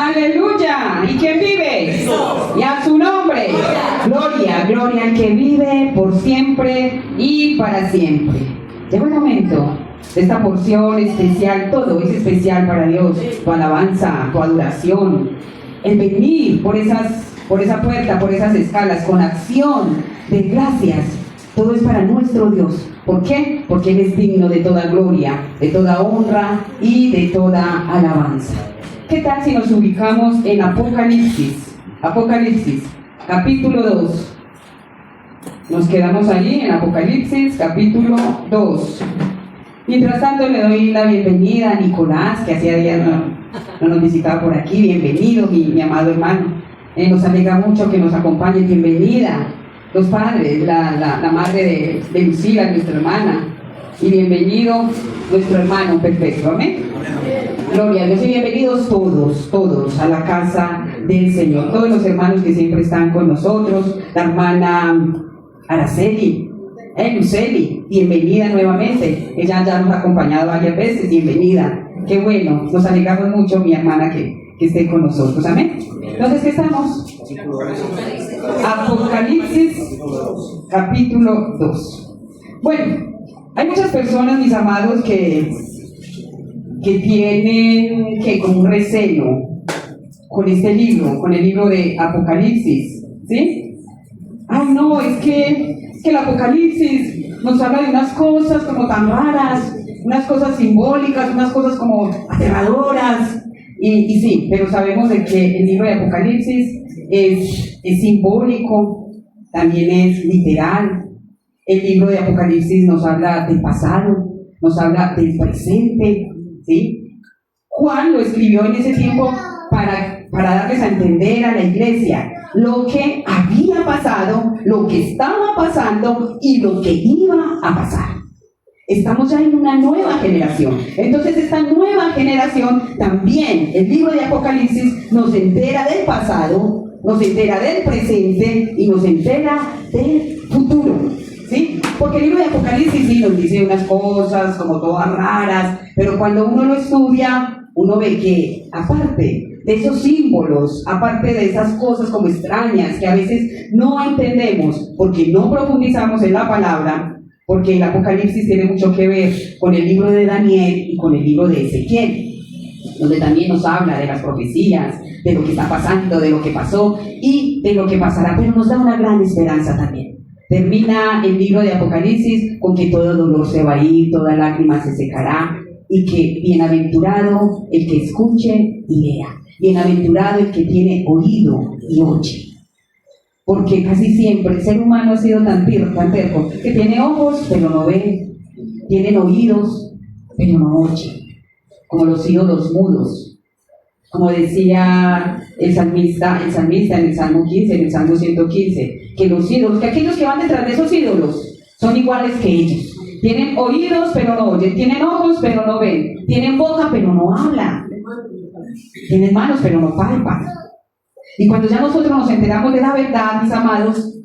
¡Aleluya! ¿Y quién vive? Y a su nombre. Gloria, gloria al que vive por siempre y para siempre. Llegó el momento de esta porción especial. Todo es especial para Dios. Tu alabanza, tu adoración, el venir por esa puerta, por esas escalas, con acción de gracias. Todo es para nuestro Dios. ¿Por qué? Porque Él es digno de toda gloria, de toda honra y de toda alabanza. ¿Qué tal si nos ubicamos en Apocalipsis? Apocalipsis, capítulo 2. Nos quedamos allí en Apocalipsis, capítulo 2. Mientras tanto le doy la bienvenida a Nicolás, que hacía días no nos visitaba por aquí. Bienvenido, mi amado hermano. Nos alegra mucho que nos acompañe. Bienvenida. Los padres, la madre de Lucila, nuestra hermana. Y bienvenido nuestro hermano perfecto. Amén. Gloria a Dios y bienvenidos todos a la casa del Señor. Todos los hermanos que siempre están con nosotros. La hermana Araceli, Luceli, bienvenida nuevamente. Ella ya nos ha acompañado varias veces. Bienvenida. Qué bueno. Nos alegramos mucho, mi hermana, que esté con nosotros. Amén. Entonces, ¿qué estamos? Apocalipsis, capítulo 2. Bueno, hay muchas personas, mis amados, que tienen como un recelo con este libro, con el libro de Apocalipsis, ¿sí? Ay, no, es que el Apocalipsis nos habla de unas cosas como tan raras, unas cosas simbólicas, unas cosas como aterradoras, y sí, pero sabemos de que el libro de Apocalipsis es simbólico, también es literal. El libro de Apocalipsis nos habla del pasado, nos habla del presente, ¿sí? Juan lo escribió en ese tiempo para darles a entender a la iglesia lo que había pasado, lo que estaba pasando y lo que iba a pasar. Estamos ya en una nueva generación. Entonces esta nueva generación también, el libro de Apocalipsis nos entera del pasado, nos entera del presente y nos entera del futuro, ¿sí? Porque el libro de Apocalipsis sí nos dice unas cosas como todas raras, pero cuando uno lo estudia, uno ve que aparte de esos símbolos, aparte de esas cosas como extrañas que a veces no entendemos porque no profundizamos en la palabra, porque el Apocalipsis tiene mucho que ver con el libro de Daniel y con el libro de Ezequiel, donde también nos habla de las profecías, de lo que está pasando, de lo que pasó y de lo que pasará, pero nos da una gran esperanza también. Termina el libro de Apocalipsis con que todo dolor se va a ir, toda lágrima se secará, y que bienaventurado el que escuche y vea, bienaventurado el que tiene oído y oye. Porque casi siempre el ser humano ha sido tan terco, que tiene ojos pero no ve, tienen oídos pero no oye, como los ídolos mudos. Como decía el salmista en el Salmo 15, en el Salmo 115, que los ídolos, que aquellos que van detrás de esos ídolos son iguales que ellos. Tienen oídos pero no oyen, tienen ojos pero no ven, tienen boca pero no hablan, tienen manos pero no palpan. Y cuando ya nosotros nos enteramos de la verdad, mis amados,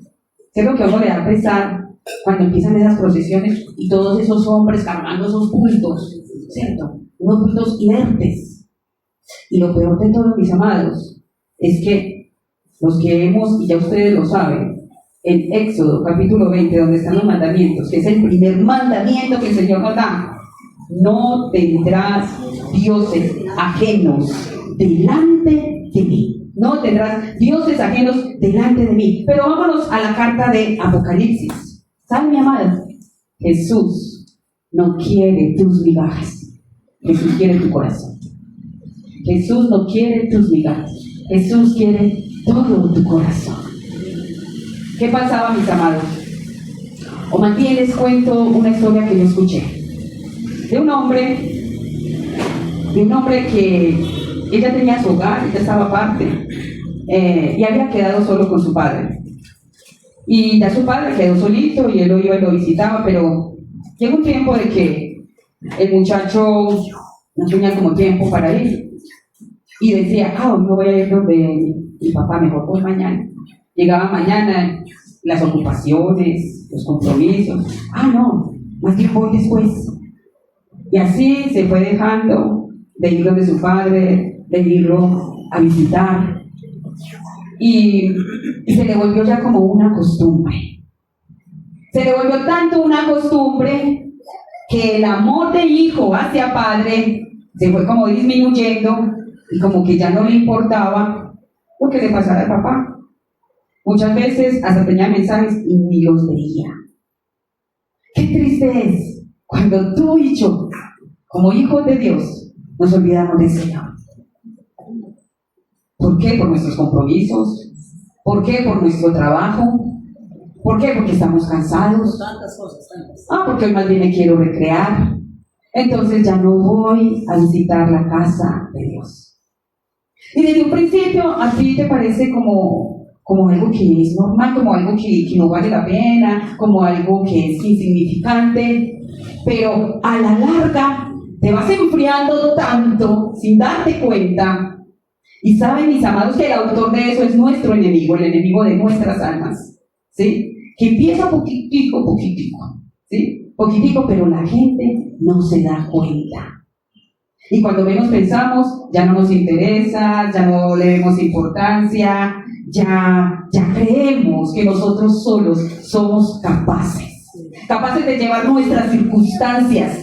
¿qué es lo que a uno le da a pesar cuando empiezan esas procesiones y todos esos hombres cargando esos bultos, ¿cierto? Unos bultos inertes. Y lo peor de todo, mis amados, es que los que vemos, y ya ustedes lo saben, en Éxodo capítulo 20, donde están los mandamientos, que es el primer mandamiento que el Señor nos da: no tendrás dioses ajenos delante de mí. No tendrás dioses ajenos delante de mí. Pero vámonos a la carta de Apocalipsis. ¿Sabe, mi amada? Jesús no quiere tus migajas. Jesús quiere tu corazón. Jesús no quiere tus migajas. Jesús quiere todo tu corazón. ¿Qué pasaba, mis amados? O más bien les cuento una historia que yo escuché de un hombre que ella tenía su hogar, ella estaba aparte, y había quedado solo con su padre. Y ya su padre quedó solito y él lo iba y lo visitaba, pero llegó un tiempo de que el muchacho no tenía como tiempo para ir. Y decía, hoy no voy a ir donde mi papá, mejor voy mañana. Llegaba mañana, las ocupaciones, los compromisos. No, más bien voy después. Y así se fue dejando de ir donde su padre, de irlo a visitar y se le volvió ya como una costumbre. Se le volvió tanto una costumbre que el amor de hijo hacia padre se fue como disminuyendo y como que ya no le importaba lo que le pasara al papá. Muchas veces hasta tenía mensajes y ni los veía. Qué triste es cuando tú y yo, como hijos de Dios, nos olvidamos del Señor. ¿Por qué? Por nuestros compromisos. ¿Por qué? Por nuestro trabajo. ¿Por qué? Porque estamos cansados. Tantas cosas, tantas. Porque hoy más bien me quiero recrear. Entonces ya no voy a visitar la casa de Dios. Y desde un principio a ti te parece como algo que es normal, como algo que no vale la pena, como algo que es insignificante, pero a la larga te vas enfriando tanto sin darte cuenta. Y saben, mis amados, que el autor de eso es nuestro enemigo, el enemigo de nuestras almas, ¿sí? Que empieza poquitico, ¿sí? Poquitico, pero la gente no se da cuenta. Y cuando menos pensamos, ya no nos interesa, ya no le vemos importancia, ya creemos que nosotros solos somos capaces de llevar nuestras circunstancias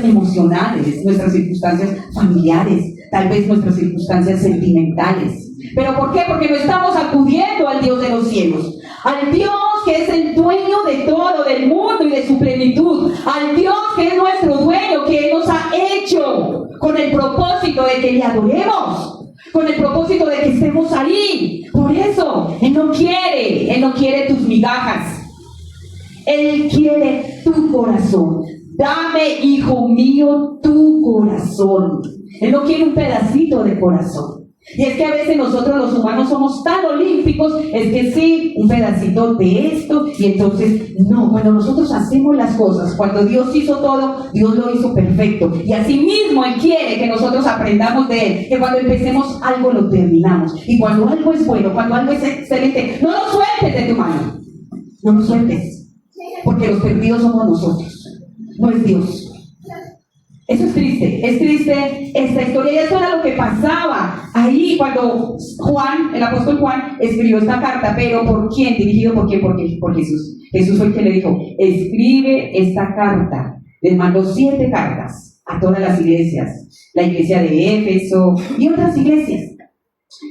emocionales, nuestras circunstancias familiares, tal vez nuestras circunstancias sentimentales. ¿Pero por qué? Porque no estamos acudiendo al Dios de los cielos, al Dios que es el dueño de todo, del mundo y de su plenitud, al Dios que es nuestro dueño, que Él nos ha hecho con el propósito de que le adoremos, con el propósito de que estemos ahí. Por eso, Él no quiere tus migajas, Él quiere tu corazón. Dame, hijo mío, tu corazón. Él no quiere un pedacito de corazón. Y es que a veces nosotros los humanos somos tan olímpicos, es que sí, un pedacito de esto, y entonces no, cuando nosotros hacemos las cosas, cuando Dios hizo todo, Dios lo hizo perfecto, y así mismo Él quiere que nosotros aprendamos de Él, que cuando empecemos algo lo terminamos, y cuando algo es bueno, cuando algo es excelente, no lo sueltes de tu mano, no lo sueltes, porque los perdidos somos nosotros, no es Dios. Eso es triste esta historia, y eso era lo que pasaba ahí cuando Juan, el apóstol Juan, escribió esta carta. Pero ¿por quién? ¿Dirigido por quién? Por Jesús. Jesús fue el que le dijo, escribe esta carta. Les mandó 7 cartas a todas las iglesias, la iglesia de Éfeso y otras iglesias.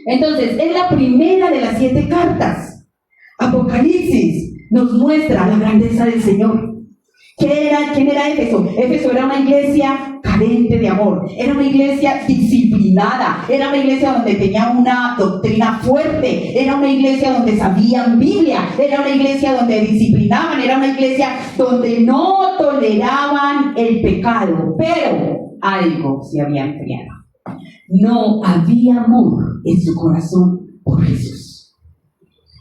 Entonces, es la primera de las 7 cartas. Apocalipsis nos muestra la grandeza del Señor. ¿Quién era Éfeso? Éfeso era una iglesia carente de amor, era una iglesia disciplinada, era una iglesia donde tenía una doctrina fuerte, era una iglesia donde sabían Biblia, era una iglesia donde disciplinaban, era una iglesia donde no toleraban el pecado, pero algo se había enfriado. No había amor en su corazón por Jesús.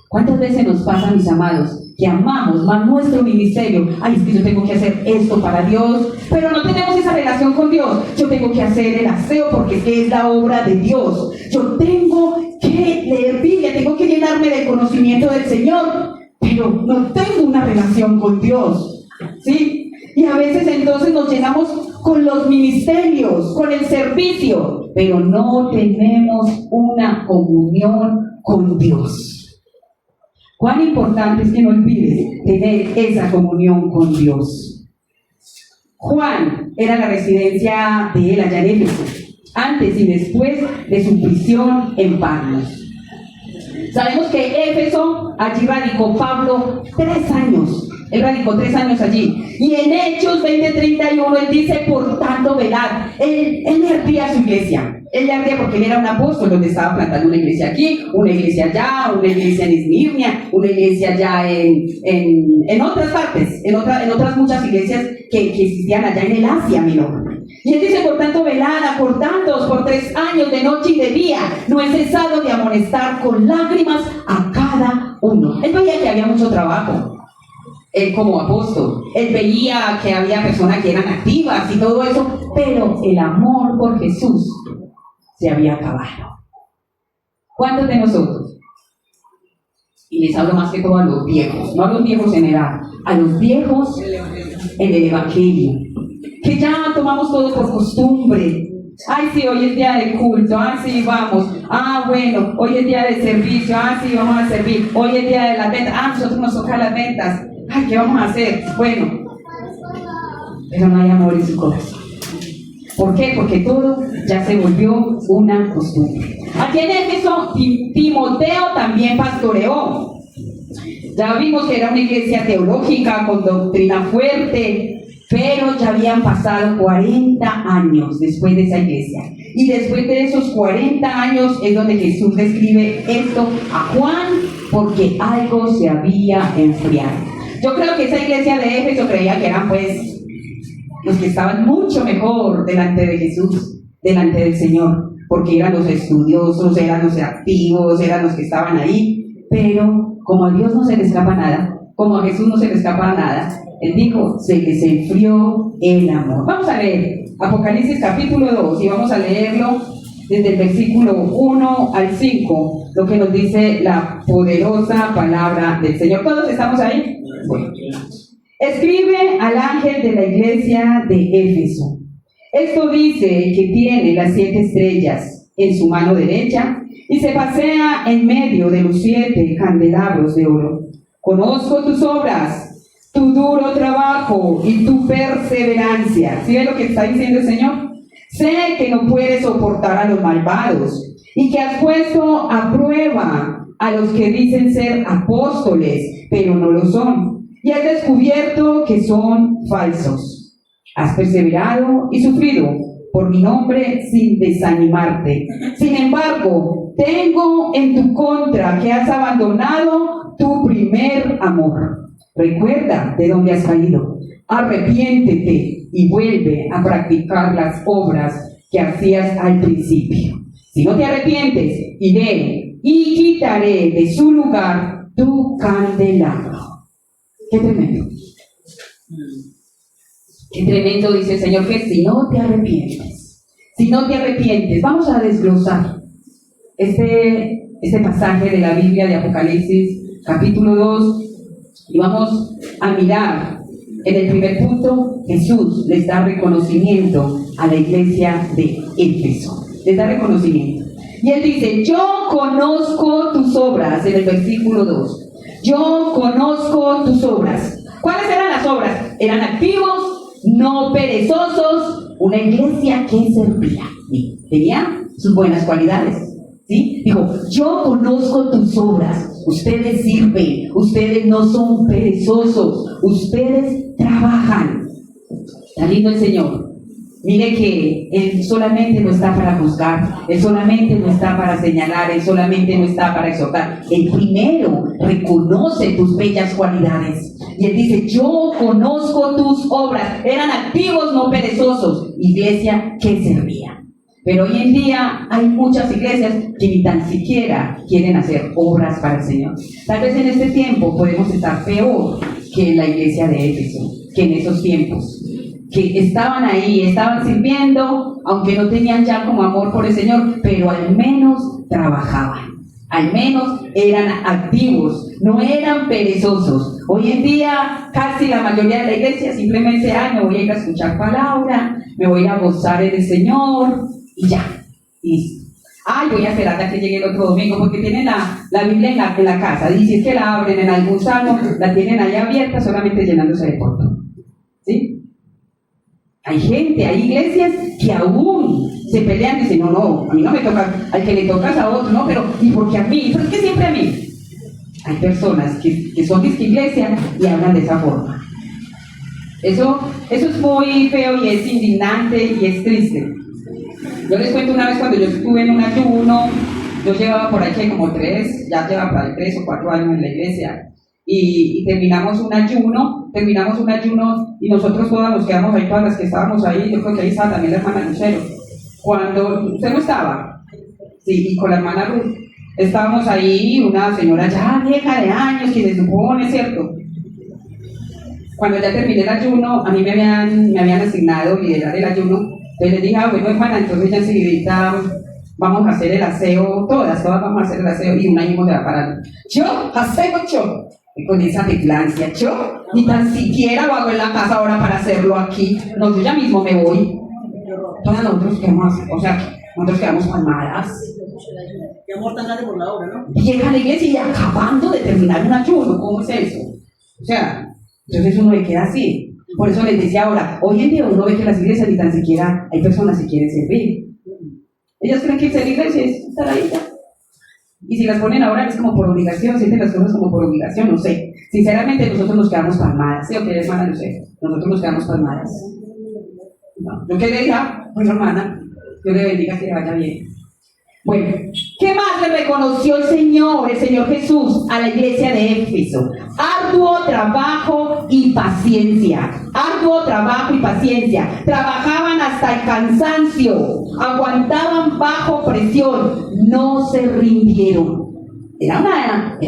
¿Cuántas veces nos pasa, mis amados, que amamos más nuestro ministerio? Ay, es que yo tengo que hacer esto para Dios, pero no tenemos esa relación con Dios. Yo tengo que hacer el aseo porque es la obra de Dios. Yo tengo que leer Biblia, tengo que llenarme del conocimiento del Señor, pero no tengo una relación con Dios, ¿sí? Y a veces entonces nos llenamos con los ministerios, con el servicio, pero no tenemos una comunión con Dios. Cuán importante es que no olvides tener esa comunión con Dios. Juan era la residencia de él allá en Éfeso, antes y después de su prisión en Patmos. Sabemos que Éfeso, allí radicó Pablo 3 años. Él radicó 3 años allí. Y en Hechos 20:31 él dice, por tanto, velad. Él le ardía a su iglesia. Él le ardía porque él era un apóstol donde estaba plantando una iglesia aquí, una iglesia allá, una iglesia en Esmirnia, una iglesia allá en otras partes, en otras muchas iglesias que existían allá en el Asia Menor. Y él dice, por tanto, velad, acordándoos por 3 años de noche y de día, no he cesado de amonestar con lágrimas a cada uno. Él veía que había mucho trabajo. Él como apóstol, él veía que había personas que eran activas y todo eso, pero el amor por Jesús se había acabado. ¿Cuántos de nosotros? Y les hablo más que todo a los viejos, no a los viejos en edad, a los viejos en el Evangelio, que ya tomamos todo por costumbre, Ay, sí, hoy es día de culto. Ah, sí, vamos. Ah, bueno, hoy es día de servicio. Ah, sí, vamos a servir. Hoy es día de las ventas. Ah, nosotros nos toca las ventas. Ay, ¿qué vamos a hacer? Bueno, pero no hay amor en su corazón. ¿Por qué? Porque todo ya se volvió una costumbre. Aquí en Éfeso, Timoteo también pastoreó. Ya vimos que era una iglesia teológica con doctrina fuerte, pero ya habían pasado 40 años después de esa iglesia. Y después de esos 40 años es donde Jesús describe esto a Juan, porque algo se había enfriado. Yo creo que esa iglesia de Éfeso creía que eran pues los que estaban mucho mejor delante de Jesús, delante del Señor, porque eran los estudiosos, eran los activos, eran los que estaban ahí, pero como a Dios no se le escapa nada, como a Jesús no se le escapa nada, Él dijo, se les enfrió el amor. Vamos a leer Apocalipsis capítulo 2 y vamos a leerlo desde el versículo 1 al 5, lo que nos dice la poderosa palabra del Señor. ¿Todos estamos ahí? Bueno. Escribe al ángel de la iglesia de Éfeso. Esto dice que tiene las 7 estrellas en su mano derecha y se pasea en medio de los 7 candelabros de oro. Conozco tus obras, tu duro trabajo y tu perseverancia. ¿Sí ve lo que está diciendo el Señor? Sé que no puedes soportar a los malvados y que has puesto a prueba a los que dicen ser apóstoles, pero no lo son. Y has descubierto que son falsos. Has perseverado y sufrido por mi nombre sin desanimarte. Sin embargo, tengo en tu contra que has abandonado tu primer amor. Recuerda de dónde has caído. Arrepiéntete y vuelve a practicar las obras que hacías al principio. Si no te arrepientes, iré y quitaré de su lugar tu candelabro. Qué tremendo. Qué tremendo dice el Señor, que si no te arrepientes, vamos a desglosar este pasaje de la Biblia de Apocalipsis, capítulo 2, y vamos a mirar en el primer punto. Jesús les da reconocimiento a la iglesia de Éfeso, les da reconocimiento. Y Él dice, yo conozco tus obras, en el versículo 2. Yo conozco tus obras. ¿Cuáles eran las obras? Eran activos, no perezosos, una iglesia que servía. Tenía sus buenas cualidades. ¿Sí? Dijo, yo conozco tus obras. Ustedes sirven, ustedes no son perezosos, ustedes trabajan. Está lindo el Señor. Mire que Él solamente no está para juzgar, Él solamente no está para señalar, Él solamente no está para exhortar. Él primero reconoce tus bellas cualidades. Y Él dice, yo conozco tus obras. Eran activos, no perezosos. Iglesia que servía. Pero hoy en día hay muchas iglesias que ni tan siquiera quieren hacer obras para el Señor. Tal vez en este tiempo podemos estar peor que en la iglesia de Éfeso, que en esos tiempos. Que estaban ahí, estaban sirviendo, aunque no tenían ya como amor por el Señor, pero al menos trabajaban, al menos eran activos, no eran perezosos. Hoy en día, casi la mayoría de la iglesia simplemente, me voy a ir a escuchar palabra, me voy a ir a gozar en el Señor, y ya, listo. Voy a esperar hasta que llegue el otro domingo, porque tienen la Biblia en la casa, y si es que la abren en algún salmo, la tienen ahí abierta, solamente llenándose de polvo. ¿Sí? Hay gente, hay iglesias que aún se pelean y dicen, no, a mí no me toca, al que le tocas a otro, no, pero ¿y por qué a mí? ¿Por qué siempre a mí? Hay personas que son de esta iglesia y hablan de esa forma. Eso es muy feo y es indignante y es triste. Yo les cuento una vez cuando yo estuve en un ayuno, yo llevaba por ahí como 3 o 4 años en la iglesia. Y terminamos un ayuno y nosotros todas nos quedamos ahí, todas las que estábamos ahí. Yo creo que ahí estaba también la hermana Lucero. Cuando usted no estaba, sí, y con la hermana Ruth, estábamos ahí, una señora ya vieja de años, que se supone, ¿cierto? Cuando ya terminé el ayuno, a mí me habían asignado liderar el ayuno. Entonces les dije, bueno, hermana, entonces ya enseguida vamos a hacer el aseo, todas vamos a hacer el aseo, y un año se va a parar. Yo, aseo yo. Y con esa teclancia, yo ni tan siquiera lo hago en la casa ahora para hacerlo aquí. No, yo ya mismo me voy. Todas nosotros quedamos, o sea, nosotros quedamos palmadas. Qué amor tan grande por la obra, ¿no? Llega a la iglesia y acabando de terminar un ayuno, ¿cómo es eso? O sea, entonces uno le queda así. Por eso les decía ahora, hoy en día uno ve que las iglesias ni tan siquiera hay personas que quieren servir. Ellas creen que irse a la iglesia es estar ahí ya. Y si las ponen ahora es como por obligación, sienten las cosas como por obligación, no sé. Sinceramente nosotros nos quedamos palmadas, ¿sí o qué, hermana? No sé. Nosotros nos quedamos palmadas. No. Yo que le diga, pues hermana, Dios le bendiga, que le vaya bien. Bueno, ¿qué más le reconoció el Señor Jesús, a la iglesia de Éfeso? Arduo trabajo y paciencia. Arduo trabajo y paciencia. Trabajaban hasta el cansancio, aguantaban bajo presión, no se rindieron. Era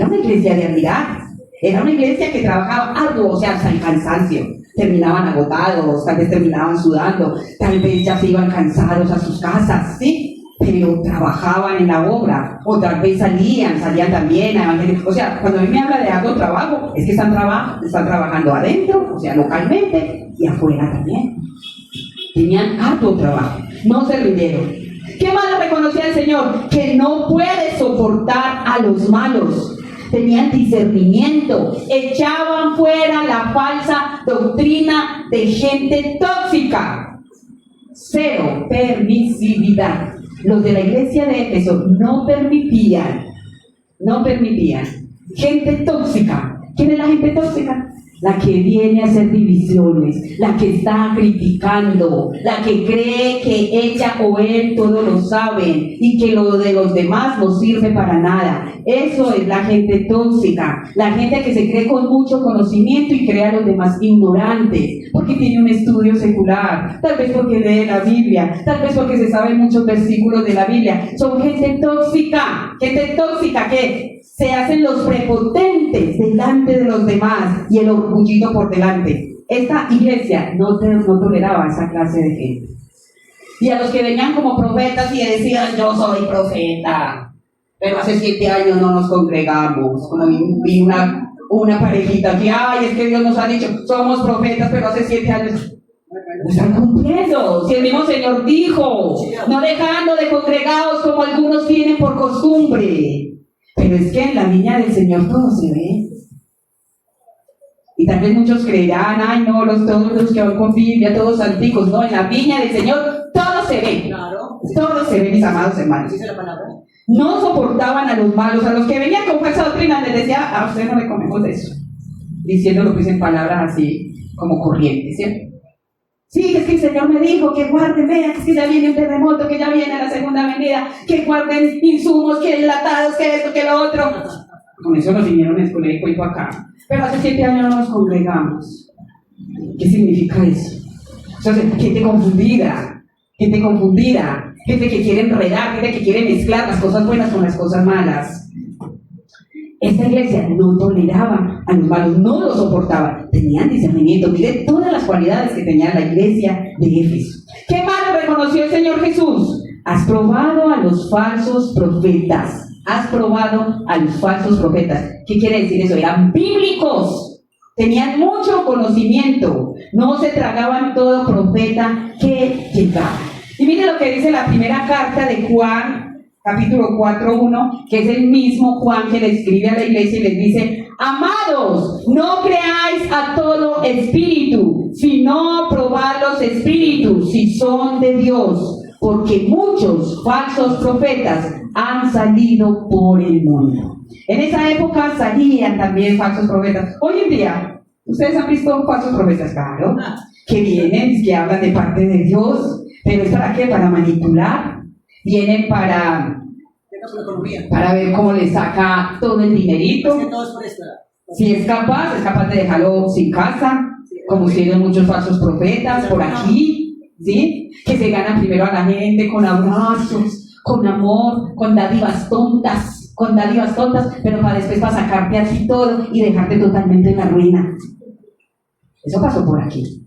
una iglesia de realidad. Era una iglesia que trabajaba arduo, o sea, hasta el cansancio. Terminaban agotados, tal vez terminaban sudando, tal vez ya se iban cansados a sus casas, ¿sí? Pero trabajaban en la obra, o tal vez salían también a evangelizar. O sea, cuando a mí me habla de arduo trabajo, es que están trabajando adentro, o sea, localmente, y afuera también. Tenían arduo trabajo, no se rindieron. ¿Qué más le reconocía el Señor? Que no puede soportar a los malos. Tenían discernimiento, echaban fuera la falsa doctrina de gente tóxica. Cero permisividad. Los de la iglesia de Éfeso no permitían gente tóxica. ¿Quién es la gente tóxica? La que viene a hacer divisiones, la que está criticando, la que cree que ella o él todo lo saben y que lo de los demás no sirve para nada. Eso es la gente tóxica, la gente que se cree con mucho conocimiento y cree a los demás ignorantes, porque tiene un estudio secular, tal vez porque lee la Biblia, tal vez porque se saben muchos versículos de la Biblia. Son gente tóxica que se hacen los prepotentes delante de los demás y el orgullito por delante. Esta iglesia no toleraba esa clase de gente. Y a los que venían como profetas y decían, yo soy profeta, pero hace 7 años no nos congregamos. Como vi una parejita que, ay, es que Dios nos ha dicho, somos profetas, pero hace 7 años. No están cumpliendo. Si el mismo Señor dijo, no dejando de congregados como algunos tienen por costumbre. Pero es que en la viña del Señor todo se ve. Y tal vez muchos creerán, ay no, todos los que van con Biblia, todos santicos. No, en la viña del Señor todo se ve. Claro. Todo se ve, mis amados hermanos. Dice la palabra. No soportaban a los malos, a los que venían con falsa doctrina, les decía, a usted no le comemos de eso. Diciendo lo que dicen palabras así, como corrientes, ¿cierto? Sí, es que el Señor me dijo que guarden, vean, es que ya viene un terremoto, que ya viene la segunda venida, que guarden insumos, que enlatados, que esto, que lo otro. Con eso nos vinieron a escuela y cuento acá. Pero hace 7 años no nos congregamos. ¿Qué significa eso? O sea, gente confundida, gente que quiere enredar, gente que quiere mezclar las cosas buenas con las cosas malas. Esta iglesia no toleraba a los malos, no los soportaba, tenían discernimiento. Mire todas las cualidades que tenía la iglesia de Éfeso. ¿Qué más reconoció el Señor Jesús? Has probado a los falsos profetas. ¿Qué quiere decir eso? Eran bíblicos, tenían mucho conocimiento, no se tragaban todo profeta que llegaba. Y mire lo que dice la primera carta de Juan, capítulo 4:1, que es el mismo Juan que le escribe a la iglesia y les dice: amados, no creáis a todo espíritu, sino probad los espíritus si son de Dios, porque muchos falsos profetas han salido por el mundo. En esa época salían también falsos profetas. Hoy en día, ustedes han visto falsos profetas, claro, que vienen, que hablan de parte de Dios, pero ¿es para qué? Para manipular. Vienen para ver cómo le saca todo el dinerito. Si es capaz de dejarlo sin casa, como hicieron muchos falsos profetas por aquí, ¿sí? Que se ganan primero a la gente con abrazos, con amor, con dádivas tontas, pero para después para sacarte así todo y dejarte totalmente en la ruina. Eso pasó por aquí.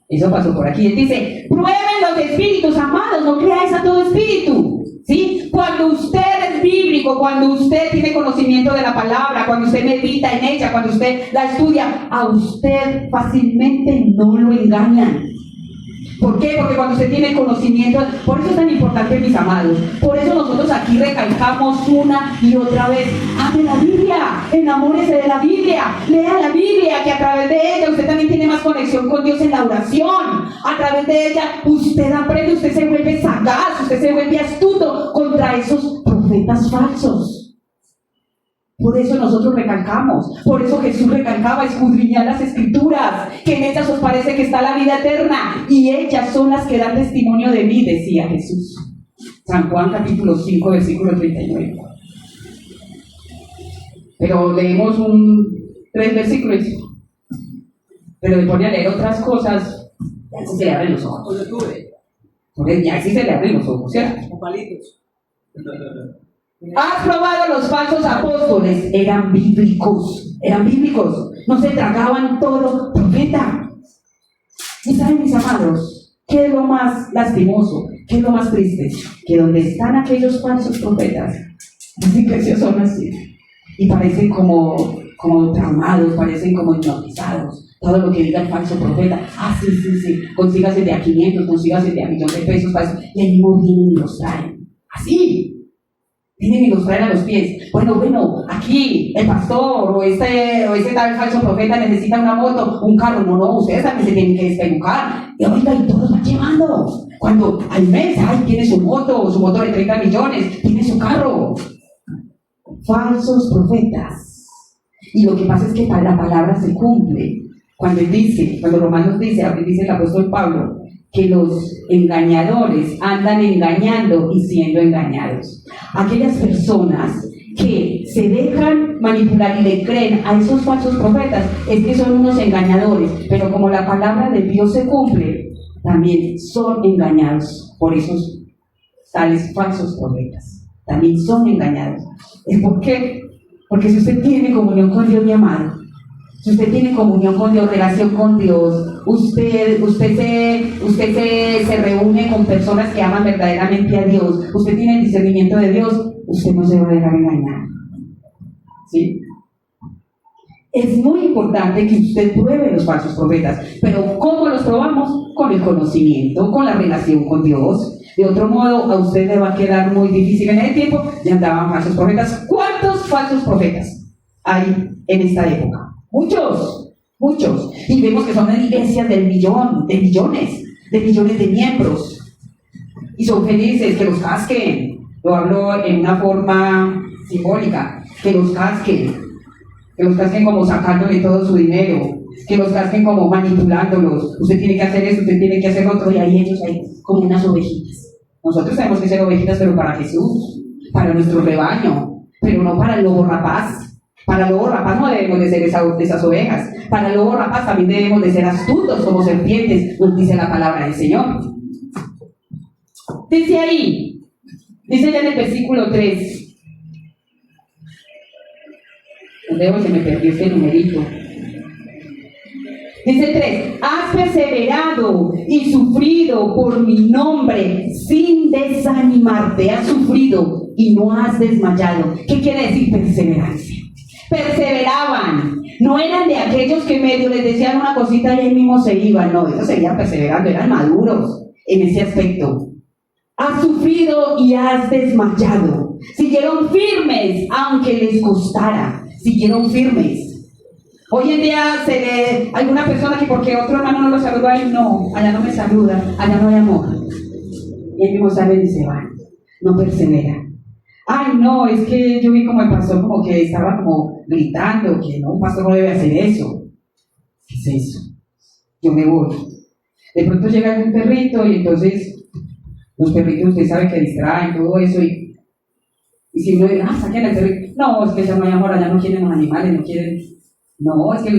Él dice: prueben los espíritus, amados, no creáis a todo espíritu. ¿Sí? Cuando usted es bíblico, cuando usted tiene conocimiento de la palabra, cuando usted medita en ella, cuando usted la estudia, a usted fácilmente no lo engañan. ¿Por qué? Porque cuando usted tiene conocimiento, por eso es tan importante, mis amados. Por eso nosotros aquí recalcamos una y otra vez: ame la Biblia, enamórese de la Biblia, lea la Biblia, que a través de ella usted también tiene más conexión con Dios en la oración. A través de ella usted aprende, usted se vuelve sagaz, usted se vuelve astuto contra esos profetas falsos. Por eso nosotros recalcamos, por eso Jesús recalcaba: escudriñad las Escrituras, que en ellas os parece que está la vida eterna, y ellas son las que dan testimonio de mí, decía Jesús. San Juan capítulo 5, versículo 39. Pero leemos 3 versículos, pero le pone a leer otras cosas, y así se le abren los ojos. Y así se le abren los ojos, ¿cierto? Con palitos. ¿Has probado los falsos apóstoles? Eran bíblicos, no se tragaban todo profeta. ¿Y saben, mis amados, qué es lo más lastimoso, qué es lo más triste? Que donde están aquellos falsos profetas, dicen que sí son así, y parecen como traumados, parecen como hipnotizados. Todo lo que diga el falso profeta: sí, consígase de a 500, consígase de a 1,000,000 de pesos, y ahí mismo vienen y los traen, así. Vienen y los traen a los pies. Bueno, aquí el pastor o ese tal falso profeta necesita una moto, un carro. No, ustedes también se tienen que despelucar. Y oiga, y todos van llevando. Cuando al mes, tiene su moto de 30 millones, tiene su carro. Falsos profetas. Y lo que pasa es que la palabra se cumple. Cuando Romanos dice el apóstol Pablo, que los engañadores andan engañando y siendo engañados. Aquellas personas que se dejan manipular y le creen a esos falsos profetas, es que son unos engañadores, pero como la palabra de Dios se cumple, también son engañados por esos tales falsos profetas. También son engañados. ¿Por qué? Porque si usted tiene comunión con Dios, mi amado, si usted tiene comunión con Dios, relación con Dios, usted se reúne con personas que aman verdaderamente a Dios, usted tiene el discernimiento de Dios, usted no se va a dejar engañar. ¿Sí? Es muy importante que usted pruebe los falsos profetas, pero ¿cómo los probamos? Con el conocimiento, con la relación con Dios. De otro modo, a usted le va a quedar muy difícil. En el tiempo ya andaban falsos profetas. ¿Cuántos falsos profetas hay en esta época? Muchos. Y vemos que son iglesias de millones de miembros. Y son felices, que los casquen. Lo hablo en una forma simbólica, que los casquen como sacándole todo su dinero, que los casquen como manipulándolos. Usted tiene que hacer eso, usted tiene que hacer otro, y ahí ellos como unas ovejitas. Nosotros tenemos que ser ovejitas, pero para Jesús, para nuestro rebaño, pero no para el lobo rapaz. Para el lobo rapaz no debemos de ser esas ovejas. Para el lobo rapaz también debemos de ser astutos como serpientes, nos dice la palabra del Señor. Dice ya en el versículo 3. Se me perdió este numerito. Dice 3: has perseverado y sufrido por mi nombre sin desanimarte. Has sufrido y no has desmayado. ¿Qué quiere decir perseverancia? Perseveraban, no eran de aquellos que medio les decían una cosita y ahí mismo se iban. No, ellos seguían perseverando, eran maduros en ese aspecto. Has sufrido y has desmayado. Siguieron firmes aunque les costara. Siguieron firmes. Hoy en día alguna persona que porque otro hermano no lo saluda, allá no me saluda, allá no hay amor. Y él mismo sale y se va, no persevera. No, es que yo vi como el pastor como que estaba como gritando, que no, un pastor no debe hacer eso. ¿Qué es eso? Yo me voy. De pronto llega un perrito y entonces los perritos usted sabe que distraen todo eso y si uno dice, saquen al perrito. No, es que ya no hay amor, allá no quieren los animales, no quieren. No, es que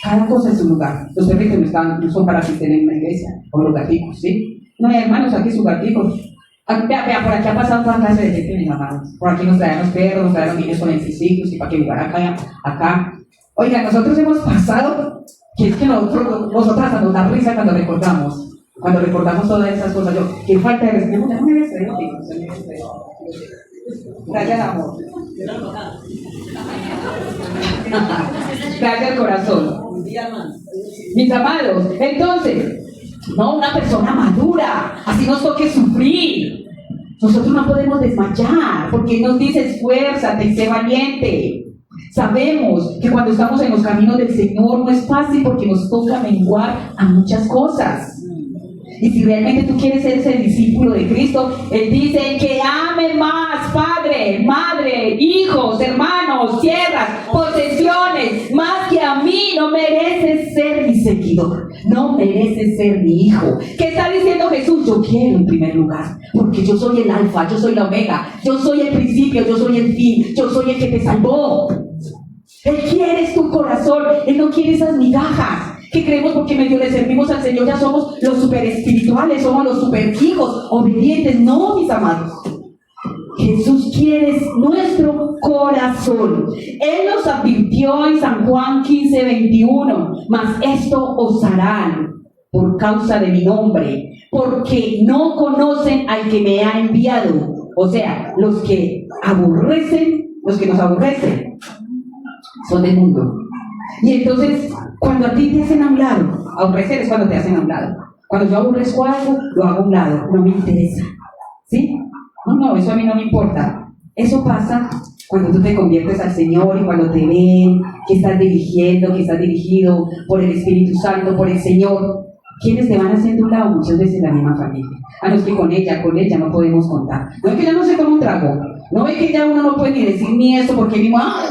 cada cosa en su lugar. Los perritos no son para que estén en una iglesia, o los gaticos, ¿sí? No hay hermanos, aquí sus gaticos. Vea, por aquí ha pasado toda clase de gente, mis amados. Por aquí nos traen los perros, nos traen los niños con enciclos y para que vivan acá. Oiga, nosotros hemos pasado, que es que nosotros hasta nos da risa cuando recordamos todas esas cosas. ¿Qué falta de respeto? Ya no me ves, gracias, amor. Gracias, corazón. Mis amados, entonces, No, una persona madura, así nos toque sufrir. Nosotros no podemos desmayar, porque Él nos dice, esfuérzate y sé valiente. Sabemos que cuando estamos en los caminos del Señor no es fácil porque nos toca menguar a muchas cosas. Y si realmente tú quieres ser ese discípulo de Cristo, Él dice que ame más padre, madre, hijos, hermanos, tierras, posesiones, más que a mí. No mereces ser mi seguidor, no mereces ser mi hijo. ¿Qué está diciendo Jesús? Yo quiero en primer lugar, porque yo soy el alfa, yo soy la omega, yo soy el principio, yo soy el fin, yo soy el que te salvó. Él quiere tu corazón, Él no quiere esas migajas que creemos porque medio le servimos al Señor, ya somos los super espirituales, somos los super hijos, obedientes. No, mis amados. Jesús quiere nuestro corazón. Él nos advirtió en San Juan 15:21, mas esto os harán por causa de mi nombre, porque no conocen al que me ha enviado. O sea, los que nos aborrecen, son del mundo. Y entonces, cuando a ti te hacen a un lado, aborrecer es cuando te hacen a un lado. Cuando yo aborrezco algo, lo hago a un lado, no me interesa. ¿Sí? No, eso a mí no me importa. Eso pasa cuando tú te conviertes al Señor y cuando te ven que estás dirigido por el Espíritu Santo, por el Señor. ¿Quiénes te van haciendo a un lado? Muchas veces la misma familia. A los que con ella no podemos contar. No es que ya no se toma un trago. No es que ya uno no puede ni decir ni eso porque mi mamá...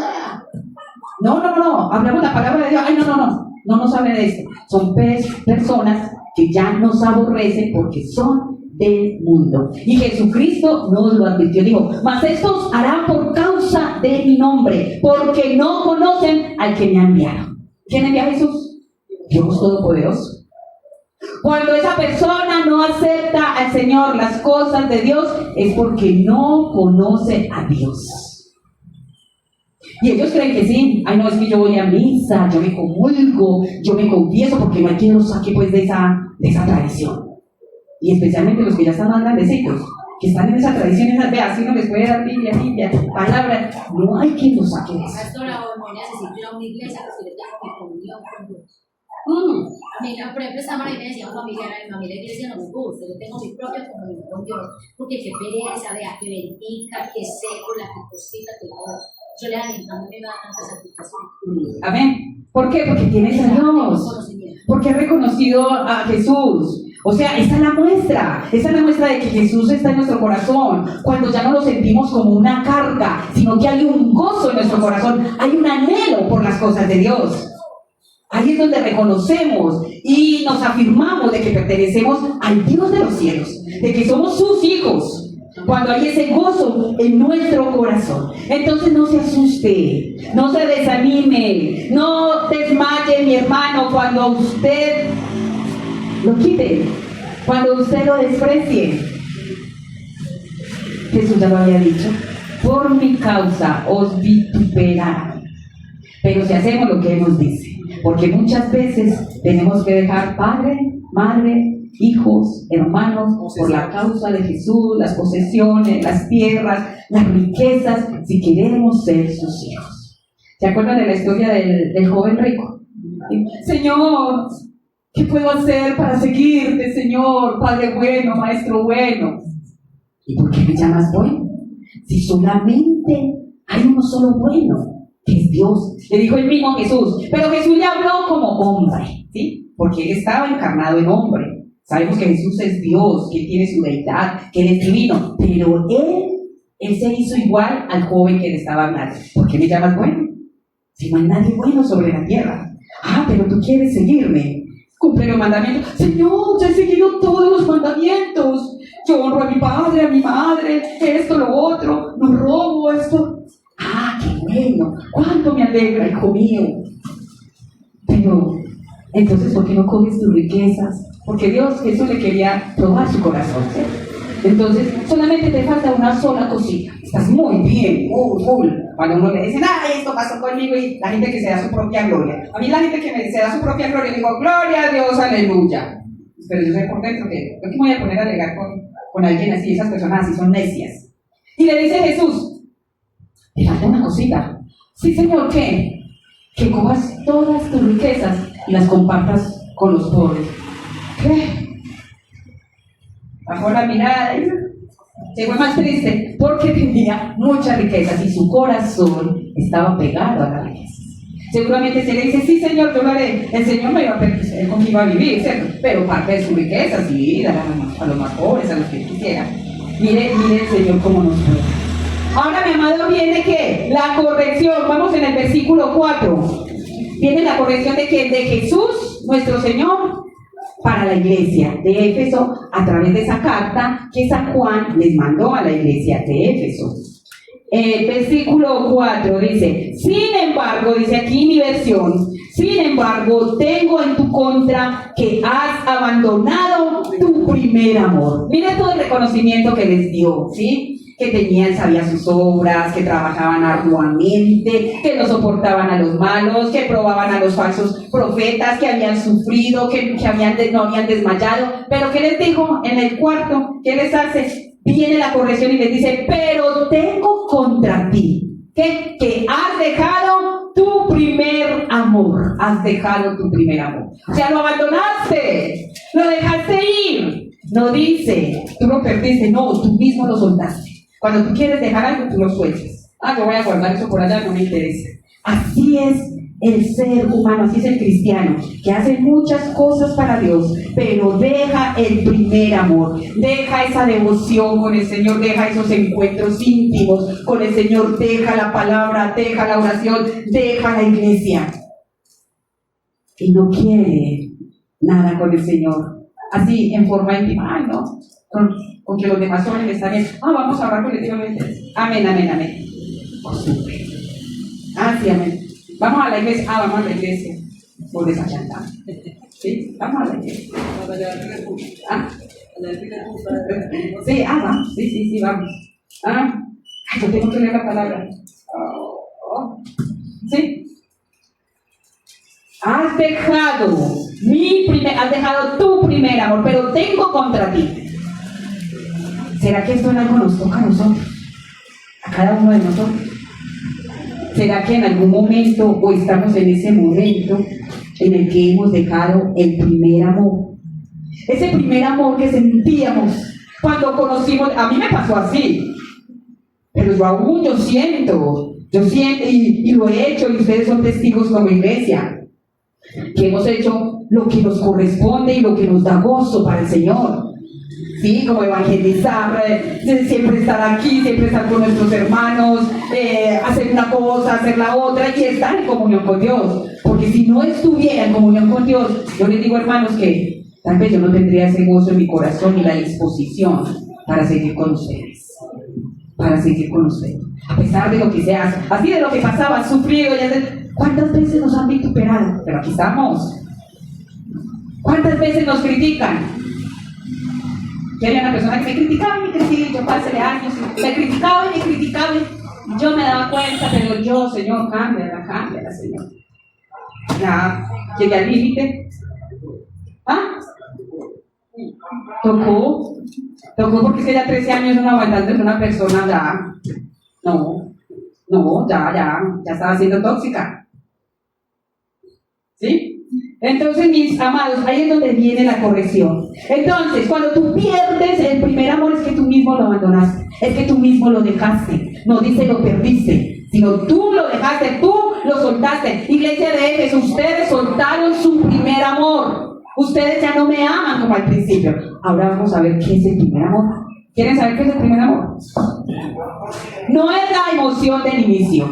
No, hablamos la palabra de Dios. Ay, no nos hable de esto. Son personas que ya nos aborrecen porque son del mundo. Y Jesucristo nos lo advirtió, dijo, mas estos harán por causa de mi nombre, porque no conocen al que me ha enviado. ¿Quién envía a Jesús? Dios Todopoderoso. Cuando esa persona no acepta al Señor, las cosas de Dios, es porque no conoce a Dios. Y ellos creen que sí. Ay, no, es que yo voy a misa, yo me comulgo, yo me confieso, porque no hay quien los saque pues de esa tradición. Y especialmente los que ya están más grandecitos, que están en esa tradición, así no les puede dar Biblia, palabras, no hay quien los saque de eso. Pastora, no necesito ir a una iglesia que se le tenga mi comunión con Dios. Mira, por ejemplo, esta mañana decía a mi familia, iglesia no me gusta, yo tengo mi propia comunión con Dios, porque qué pereza, vea, que bendiga, que seco, la que cosita, que la otra. Yo le animo, no me da tanta satisfacción. Amén. ¿Por qué? Porque tienes a Dios. Porque he reconocido a Jesús. O sea, esa es la muestra de que Jesús está en nuestro corazón, cuando ya no lo sentimos como una carga, sino que hay un gozo en nuestro corazón, hay un anhelo por las cosas de Dios. Ahí es donde reconocemos y nos afirmamos de que pertenecemos al Dios de los cielos, de que somos sus hijos, cuando hay ese gozo en nuestro corazón. Entonces no se asuste, no se desanime, no desmaye, mi hermano, cuando usted lo quite, cuando usted lo desprecie. Jesús ya lo había dicho, por mi causa os vituperarán, pero si hacemos lo que Él nos dice, porque muchas veces tenemos que dejar padre, madre, hijos, hermanos, por la causa de Jesús, las posesiones, las tierras, las riquezas, si queremos ser sus hijos. ¿Se acuerdan de la historia del joven rico? Señor, ¿qué puedo hacer para seguirte, Señor? Padre bueno, maestro bueno. ¿Y por qué me llamas bueno? Si solamente hay uno solo bueno, que es Dios. Le dijo el mismo Jesús. Pero Jesús le habló como hombre, ¿sí? Porque Él estaba encarnado en hombre. Sabemos que Jesús es Dios, que Él tiene su deidad, que Él es divino. Pero Él se hizo igual al joven que le estaba hablando. ¿Por qué me llamas bueno? Si no hay nadie bueno sobre la tierra. Ah, pero tú quieres seguirme. Cumple los mandamientos. Señor, ya he seguido todos los mandamientos. Yo honro a mi padre, a mi madre, esto, lo otro, no robo esto. Ah, qué bueno. Cuánto me alegra, hijo mío. Pero, entonces, ¿por qué no coges tus riquezas? Porque Jesús le quería probar su corazón, ¿sí? Entonces, solamente te falta una sola cosita. Estás muy bien, full. Cuando uno le dice, esto pasó conmigo, y la gente que se da su propia gloria. A mí la gente que se da su propia gloria, digo, gloria a Dios, aleluya. Pero yo sé por dentro que no me voy a poner a alegar con alguien así, esas personas así son necias. Y le dice Jesús, te falta una cosita. Sí, Señor, ¿qué? Que cojas todas tus riquezas y las compartas con los pobres. ¿Qué? bajó la mirada y se fue más triste porque tenía muchas riquezas y su corazón estaba pegado a las riquezas. Seguramente se le dice, sí señor, yo lo haré. El señor me iba a permitir con que iba a vivir, ¿cierto? Pero parte de su riqueza, sí, dar a los más pobres, a los que quisieran. Mire el Señor cómo nos puede. Ahora, mi amado, viene que la corrección, vamos en el versículo 4. Viene la corrección de que de Jesús, nuestro Señor, para la iglesia de Éfeso, a través de esa carta que San Juan les mandó a la iglesia de Éfeso. Versículo 4 dice, sin embargo, dice aquí mi versión, sin embargo, tengo en tu contra que has abandonado tu primer amor. Mira todo el reconocimiento que les dio, ¿sí? Que tenían, sabían sus obras, que trabajaban arduamente, que no soportaban a los malos, que probaban a los falsos profetas, que habían sufrido, que no habían desmayado. Pero ¿qué les dijo en el cuarto? ¿Qué les hace? Viene la corrección y les dice, pero tengo contra ti, que has dejado tu primer amor. Has dejado tu primer amor. O sea, lo abandonaste, lo dejaste ir. No dice, tú lo perdiste, no, tú mismo lo soltaste. Cuando tú quieres dejar algo, tú lo sueltas. Yo voy a guardar eso por allá, no me interesa. Así es el ser humano, así es el cristiano, que hace muchas cosas para Dios, pero deja el primer amor, deja esa devoción con el Señor, deja esos encuentros íntimos con el Señor, deja la palabra, deja la oración, deja la iglesia. Y no quiere nada con el Señor, así en forma íntima. Ay, no, con que los demás oren está bien. Vamos a hablar colectivamente. Amén, amén, amén. Sí, amén. Vamos a la iglesia. Vamos a la iglesia. Por desachantar. ¿Sí? Vamos a la iglesia. Sí, vamos. Sí, vamos. Yo tengo que leer la palabra. Sí. Has dejado tu primer amor, pero tengo contra ti. ¿Será que esto en algo nos toca a nosotros? A cada uno de nosotros. ¿Será que en algún momento o estamos en ese momento en el que hemos dejado el primer amor? Ese primer amor que sentíamos cuando conocimos, a mí me pasó así, pero yo siento y lo he hecho y ustedes son testigos como iglesia, que hemos hecho lo que nos corresponde y lo que nos da gozo para el Señor. Sí, como evangelizar, siempre estar aquí, siempre estar con nuestros hermanos, hacer una cosa, hacer la otra y estar en comunión con Dios. Porque si no estuviera en comunión con Dios, yo les digo, hermanos, que tal vez yo no tendría ese gozo en mi corazón y la disposición para seguir con ustedes. A pesar de lo que sea, así de lo que pasaba, sufrido, ¿cuántas veces nos han vituperado? Pero aquí estamos. ¿Cuántas veces nos critican? Que había una persona que me criticaba y yo pasé años, me criticaba y yo me daba cuenta, pero yo, Señor, cámbiala, Señor. Ya, llegué al límite. Tocó porque es que ya 13 años no aguantando en una persona ya estaba siendo tóxica. ¿Sí? Entonces, mis amados, ahí es donde viene la corrección. Entonces, cuando tú pierdes el primer amor, es que tú mismo lo abandonaste, es que tú mismo lo dejaste. No dice lo perdiste, sino tú lo dejaste, tú lo soltaste. Iglesia de Éfeso, ustedes soltaron su primer amor. Ustedes ya no me aman como al principio. Ahora vamos a ver qué es el primer amor. ¿Quieren saber qué es el primer amor? No es la emoción del inicio.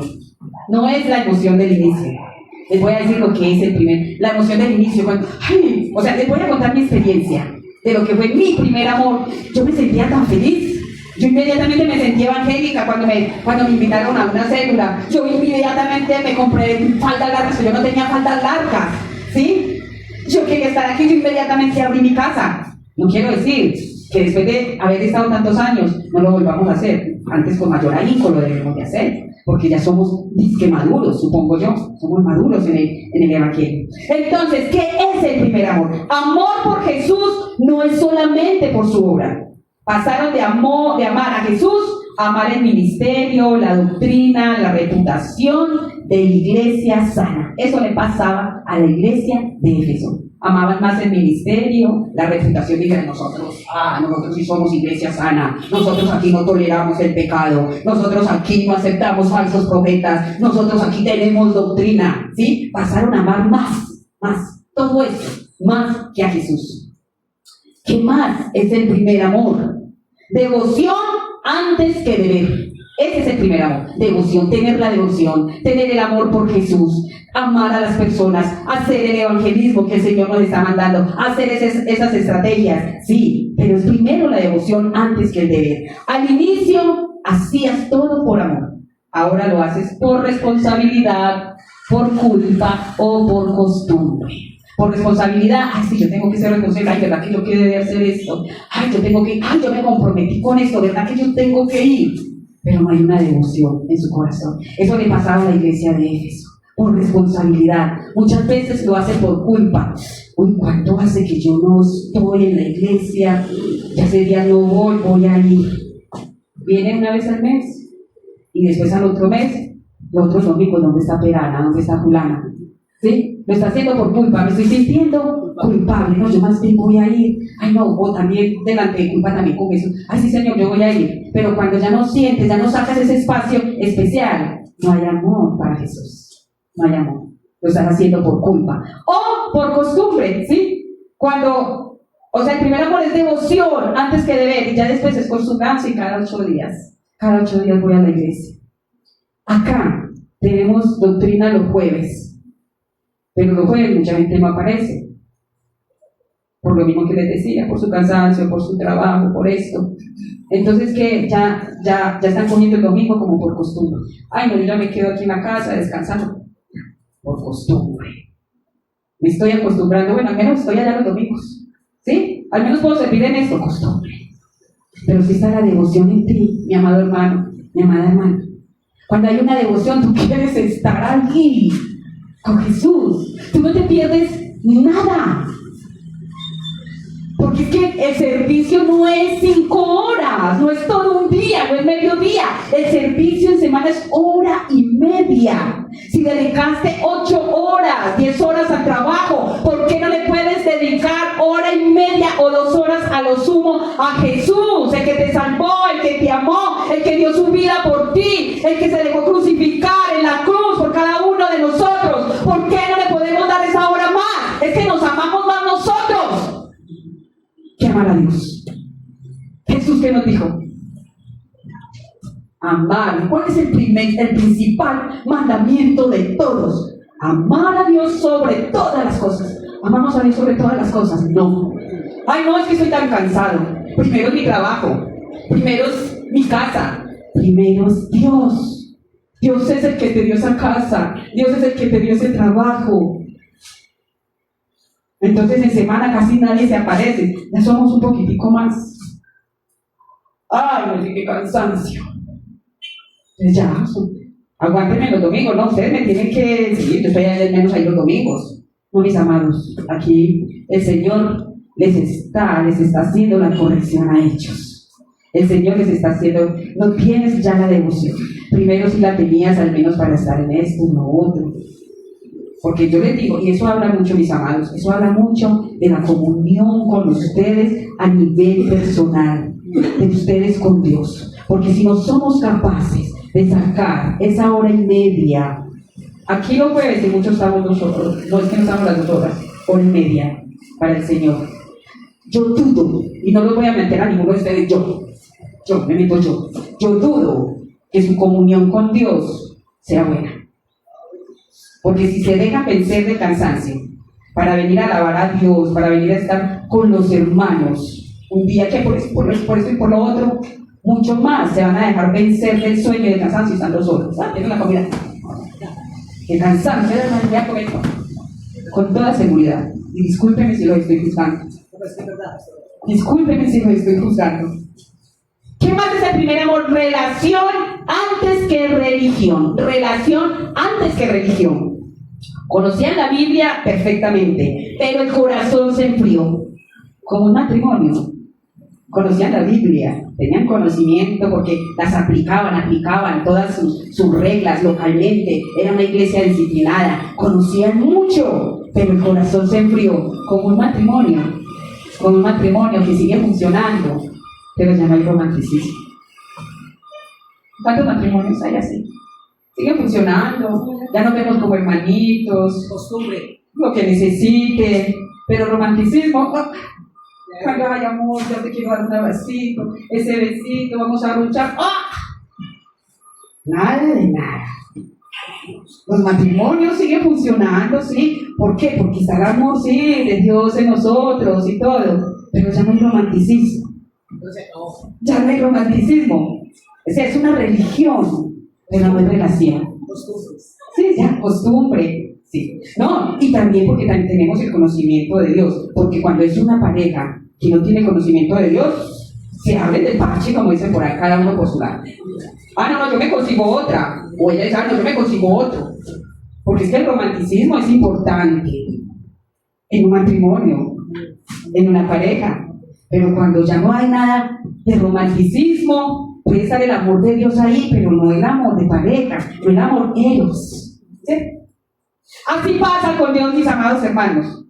Les voy a decir lo que es la emoción del inicio. Les voy a contar mi experiencia de lo que fue mi primer amor. Yo me sentía tan feliz. Yo inmediatamente me sentí evangélica cuando me invitaron a una célula. Yo inmediatamente me compré faldas largas, yo no tenía faldas largas, ¿sí? Yo quería estar aquí, yo inmediatamente abrí mi casa. No quiero decir que después de haber estado tantos años no lo volvamos a hacer. Antes con mayor ahínco lo debemos de hacer, porque ya somos disque maduros, supongo yo. Somos maduros en el evangelio. Entonces, ¿qué es el primer amor? Amor por Jesús no es solamente por su obra. Pasaron de amar a Jesús a amar el ministerio, la doctrina, la reputación de iglesia sana. Eso le pasaba a la iglesia de Éfeso. Amaban más el ministerio, la reputación de nosotros sí somos iglesia sana, nosotros aquí no toleramos el pecado, nosotros aquí no aceptamos falsos profetas, nosotros aquí tenemos doctrina, ¿sí? Pasaron a amar más, todo eso, más que a Jesús. ¿Qué más es el primer amor? Devoción antes que deber. Ese es el primer amor, devoción, tener la devoción, tener el amor por Jesús, amar a las personas, hacer el evangelismo que el Señor nos está mandando, hacer esas estrategias, sí, pero es primero la devoción antes que el deber. Al inicio hacías todo por amor, ahora lo haces por responsabilidad, por culpa o por costumbre. Por responsabilidad, sí, yo tengo que ser responsable, ¿verdad que yo quiero de hacer esto? Yo me comprometí con esto, ¿verdad que yo tengo que ir? Pero no hay una devoción en su corazón. Eso le pasaba a la iglesia de Éfeso, por responsabilidad. Muchas veces lo hace por culpa. Uy, ¿cuánto hace que yo no estoy en la iglesia? Ya ese día no voy a ir. Viene una vez al mes, y después al otro mes, los otros domingos, ¿dónde está Perana? ¿Dónde está Fulana? ¿Sí? Lo está haciendo por culpa, me estoy sintiendo culpable, no, yo más bien voy a ir, o también delante de culpa también con eso, sí Señor, yo voy a ir, pero cuando ya no sientes, ya no sacas ese espacio especial, no hay amor para Jesús, no hay amor, lo estás haciendo por culpa, o por costumbre, ¿sí? El primer amor es devoción antes que deber, y ya después es costumbre, y cada 8 días voy a la iglesia. Acá tenemos doctrina los jueves, pero los jueves mucha gente no aparece, por lo mismo que les decía, por su cansancio, por su trabajo, por esto. Entonces que ya están cogiendo el domingo como por costumbre. Yo ya me quedo aquí en la casa descansando, por costumbre. Me estoy acostumbrando, al menos estoy allá los domingos, ¿sí? Al menos puedo servir en esto, costumbre. Pero si está la devoción en ti, mi amado hermano, mi amada hermana. Cuando hay una devoción, tú quieres estar allí con Jesús, tú no te pierdes nada, porque es que el servicio no es 5 horas, no es todo un día, no es mediodía, el servicio en semana es 1:30. Si dedicaste 8 horas, 10 horas al trabajo, ¿por qué no le puedes dedicar 1:30 o 2 horas a lo sumo a Jesús, el que te salvó, el que te amó, el que dio su vida por ti, el que se dejó crucificar en la cruz por cada uno de nosotros? ¿Por qué no le podemos dar esa hora más? Es que nos amamos más nosotros que amar a Dios. Jesús, ¿qué nos dijo? Amar. ¿Cuál es el principal mandamiento de todos? Amar a Dios sobre todas las cosas. ¿Amamos a Dios sobre todas las cosas? No. No, es que estoy tan cansado. Primero es mi trabajo, primero es mi casa, primero es Dios. Dios es el que te dio esa casa, Dios es el que te dio ese trabajo. Entonces en semana casi nadie se aparece, ya somos un poquitico más. No sé qué cansancio. Entonces ya, aguántenme los domingos, no, ustedes me tienen que, sí, yo estoy al menos ahí los domingos. No, mis amados, aquí el Señor les está haciendo la corrección a ellos. El Señor les está haciendo, no tienes ya la devoción. Primero si la tenías al menos para estar en esto, en lo otro. Porque yo les digo, y eso habla mucho, mis amados, eso habla mucho de la comunión con ustedes a nivel personal, de ustedes con Dios. Porque si no somos capaces de sacar esa 1:30, aquí los jueves y muchos estamos nosotros, no es que no estamos las 2 horas, 1:30 para el Señor. Yo dudo, y no los voy a meter a ninguno de ustedes, me meto yo dudo que su comunión con Dios sea buena. Porque si se deja vencer de cansancio para venir a alabar a Dios, para venir a estar con los hermanos, un día que por esto y por lo otro, mucho más se van a dejar vencer del sueño y del cansancio y están 2 horas. Tienen la comida. El cansancio de la mañana comer con toda seguridad. Y discúlpenme si lo estoy juzgando. Discúlpenme si lo estoy juzgando. ¿Qué más es el primer amor? Relación antes que religión. Relación antes que religión. Conocían la Biblia perfectamente, pero el corazón se enfrió. Como un matrimonio. Conocían la Biblia, tenían conocimiento porque las aplicaban todas sus reglas localmente. Era una iglesia disciplinada. Conocían mucho, pero el corazón se enfrió, como un matrimonio que sigue funcionando, pero ya no hay romanticismo. ¿Cuántos matrimonios hay así? Siguen funcionando, ya nos vemos como hermanitos, Costumbre. lo que necesiten, pero romanticismo, cuando hay amor, yo te quiero dar un abracito, ese besito, vamos a luchar, nada de nada. Los matrimonios siguen funcionando, sí. ¿Por qué? Porque está el amor, sí, de Dios en nosotros y todo, pero ya no hay romanticismo. Entonces, no. Ya no hay romanticismo. O sea, es una religión, pero no es relación. Costumbres. Sí, ya, costumbre. Sí. No, y también porque también tenemos el conocimiento de Dios. Porque cuando es una pareja que no tiene conocimiento de Dios, se habla del parche, como dicen por ahí, cada uno por su lado. No, yo me consigo otra. O ella dice, no, yo me consigo otro. Porque es que el romanticismo es importante en un matrimonio, en una pareja. Pero cuando ya no hay nada de romanticismo, puede estar el amor de Dios ahí, pero no el amor de pareja, no el amor eros. ¿Sí? Así pasa con Dios, mis amados hermanos.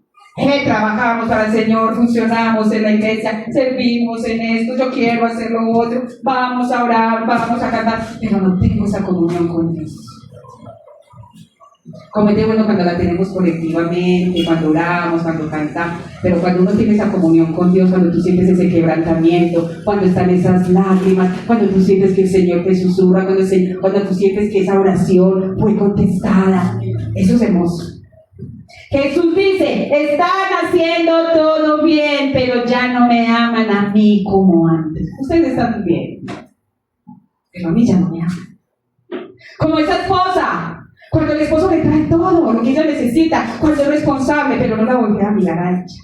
Trabajamos para el Señor, funcionamos en la iglesia, servimos en esto, yo quiero hacer lo otro, vamos a orar, vamos a cantar, pero no tengo esa comunión con Dios. Como es de bueno cuando la tenemos colectivamente, cuando oramos, cuando cantamos, pero cuando uno tiene esa comunión con Dios, cuando tú sientes ese quebrantamiento, cuando están esas lágrimas, cuando tú sientes que el Señor te susurra, cuando tú sientes que esa oración fue contestada, eso es hermoso. Jesús dice, están haciendo todo bien, pero ya no me aman a mí como antes. Ustedes están bien, pero a mí ya no me aman. Como esa esposa, cuando el esposo le trae todo lo que ella necesita, cuando es responsable, pero no la volví a mirar a ella.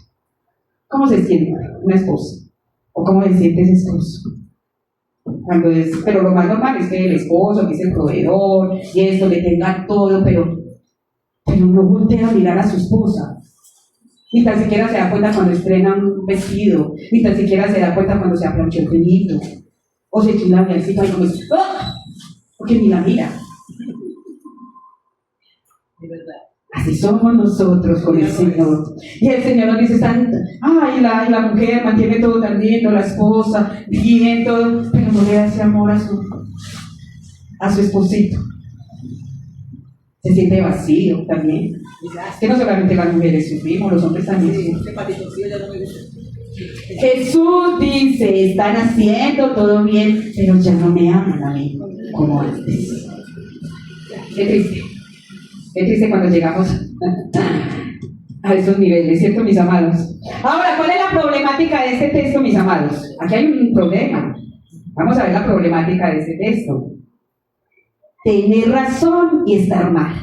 ¿Cómo se siente una esposa? ¿O cómo se siente ese esposo? Pero lo más normal es que el esposo, que es el proveedor, y esto, le tenga todo, pero no voltea a mirar a su esposa. Ni tan siquiera se da cuenta cuando estrena un vestido, ni tan siquiera se da cuenta cuando se aplanchó el pelito, o se echa un labialcito y como dice, porque ni la mira. De verdad. Así somos nosotros con el Señor. Y el Señor nos dice, la mujer mantiene todo tan lindo, la esposa, bien, todo, pero no le da ese amor a su esposito. Se siente vacío también. Que no solamente las mujeres sufrimos, los hombres también sufren. Jesús dice, están haciendo todo bien, pero ya no me aman a mí como antes. Qué triste cuando llegamos a esos niveles, ¿cierto, mis amados? Ahora, ¿cuál es la problemática de este texto, mis amados? Aquí hay un problema. Vamos a ver la problemática de este texto. Tener razón y estar mal.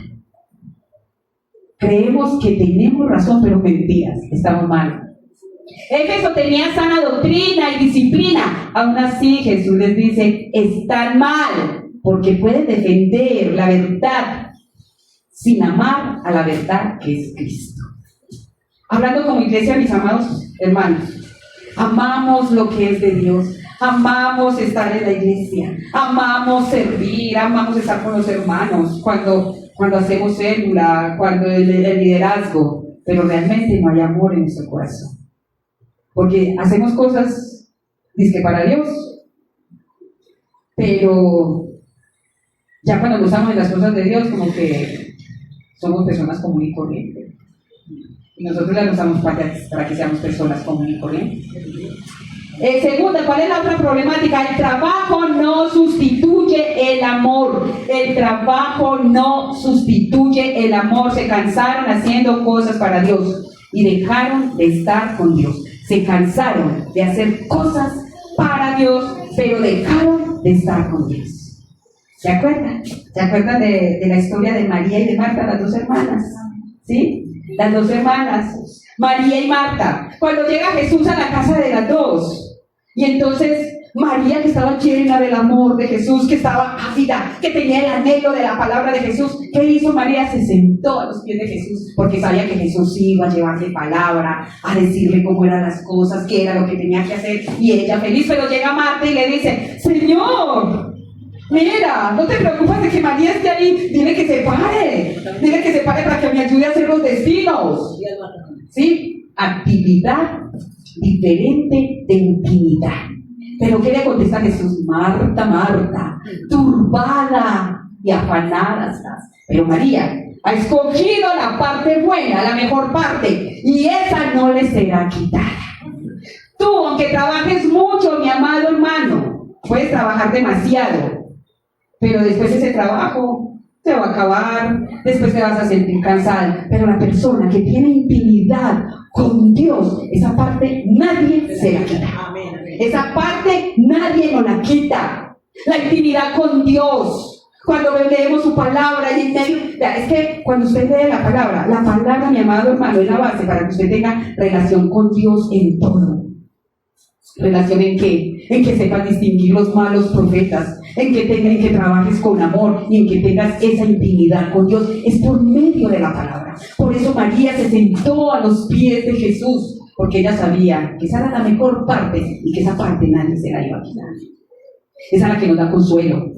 Creemos que tenemos razón, pero mentiras, estamos mal. Éfeso tenía sana doctrina y disciplina. Aún así, Jesús les dice, están mal, porque pueden defender la verdad sin amar a la verdad que es Cristo. Hablando como iglesia, mis amados hermanos, amamos lo que es de Dios. Amamos estar en la iglesia, amamos servir, amamos estar con los hermanos cuando hacemos célula, cuando el liderazgo, pero realmente no hay amor en nuestro corazón. Porque hacemos cosas, dizque para Dios, pero ya cuando nos usamos en las cosas de Dios, como que somos personas comunes y corrientes. Y nosotros las usamos para que seamos personas comunes y corrientes. Segunda, ¿cuál es la otra problemática? El trabajo no sustituye el amor. El trabajo no sustituye el amor. Se cansaron haciendo cosas para Dios y dejaron de estar con Dios. Se cansaron de hacer cosas para Dios, pero dejaron de estar con Dios. ¿Se acuerdan? ¿Se acuerdan de la historia de María y de Marta, las dos hermanas? ¿Sí? Las dos hermanas, María y Marta. Cuando llega Jesús a la casa de las dos, y entonces María, que estaba llena del amor de Jesús, que estaba ávida, que tenía el anhelo de la palabra de Jesús, ¿qué hizo María? Se sentó a los pies de Jesús, porque sabía que Jesús iba a llevarle palabra, a decirle cómo eran las cosas, qué era lo que tenía que hacer, y ella feliz. Pero llega Marta y le dice, Señor, Mira, no te preocupes de que María esté ahí. Dile que se pare. Dile que se pare para que me ayude a hacer los destinos. ¿Sí? Actividad diferente de intimidad. Pero ¿qué le contesta Jesús? Marta, Marta, turbada y afanada estás. Pero María ha escogido la parte buena, la mejor parte, y esa no le será quitada. Tú, aunque trabajes mucho, mi amado hermano, puedes trabajar demasiado, pero después ese trabajo se va a acabar, después te vas a sentir cansado. Pero la persona que tiene intimidad con Dios, esa parte nadie se la quita. Esa parte nadie nos la quita. La intimidad con Dios. Cuando leemos su palabra y en medio, es que cuando usted lee la palabra, mi amado hermano, es la base para que usted tenga relación con Dios en todo. ¿Relación en qué? En que sepas distinguir los malos profetas, en que trabajes con amor y en que tengas esa intimidad con Dios. Es por medio de la palabra. Por eso María se sentó a los pies de Jesús, porque ella sabía que esa era la mejor parte y que esa parte nadie se la iba a quitar. Esa es la que nos da consuelo.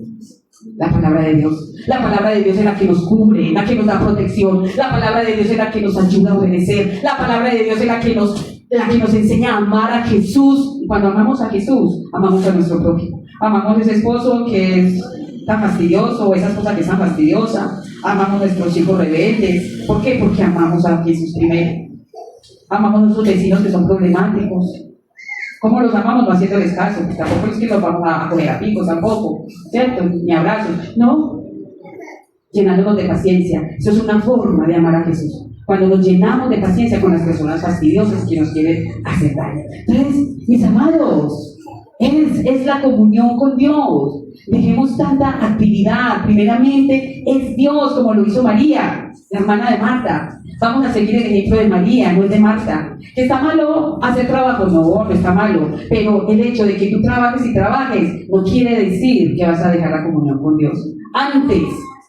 La palabra de Dios. La palabra de Dios es la que nos cubre, la que nos da protección. La palabra de Dios es la que nos ayuda a obedecer. La palabra de Dios es la que nos enseña a amar a Jesús. Y cuando amamos a Jesús, amamos a nuestro prójimo. Amamos a ese esposo que es tan fastidioso, o esa esposa que es tan fastidiosa. Amamos a nuestros hijos rebeldes. ¿Por qué? Porque amamos a Jesús primero. Amamos a nuestros vecinos que son problemáticos. ¿Cómo los amamos? No haciéndoles caso. Pues tampoco es que los vamos a coger a picos, tampoco, ¿cierto? Ni abrazos. No. Llenándonos de paciencia. Eso es una forma de amar a Jesús. Cuando nos llenamos de paciencia con las personas fastidiosas que nos quieren hacer daño. Entonces, mis amados, es la comunión con Dios. Dejemos tanta actividad. Primeramente, es Dios, como lo hizo María, la hermana de Marta. Vamos a seguir el ejemplo de María, no el de Marta. ¿Que está malo hacer trabajo? No, no está malo. Pero el hecho de que tú trabajes y trabajes no quiere decir que vas a dejar la comunión con Dios.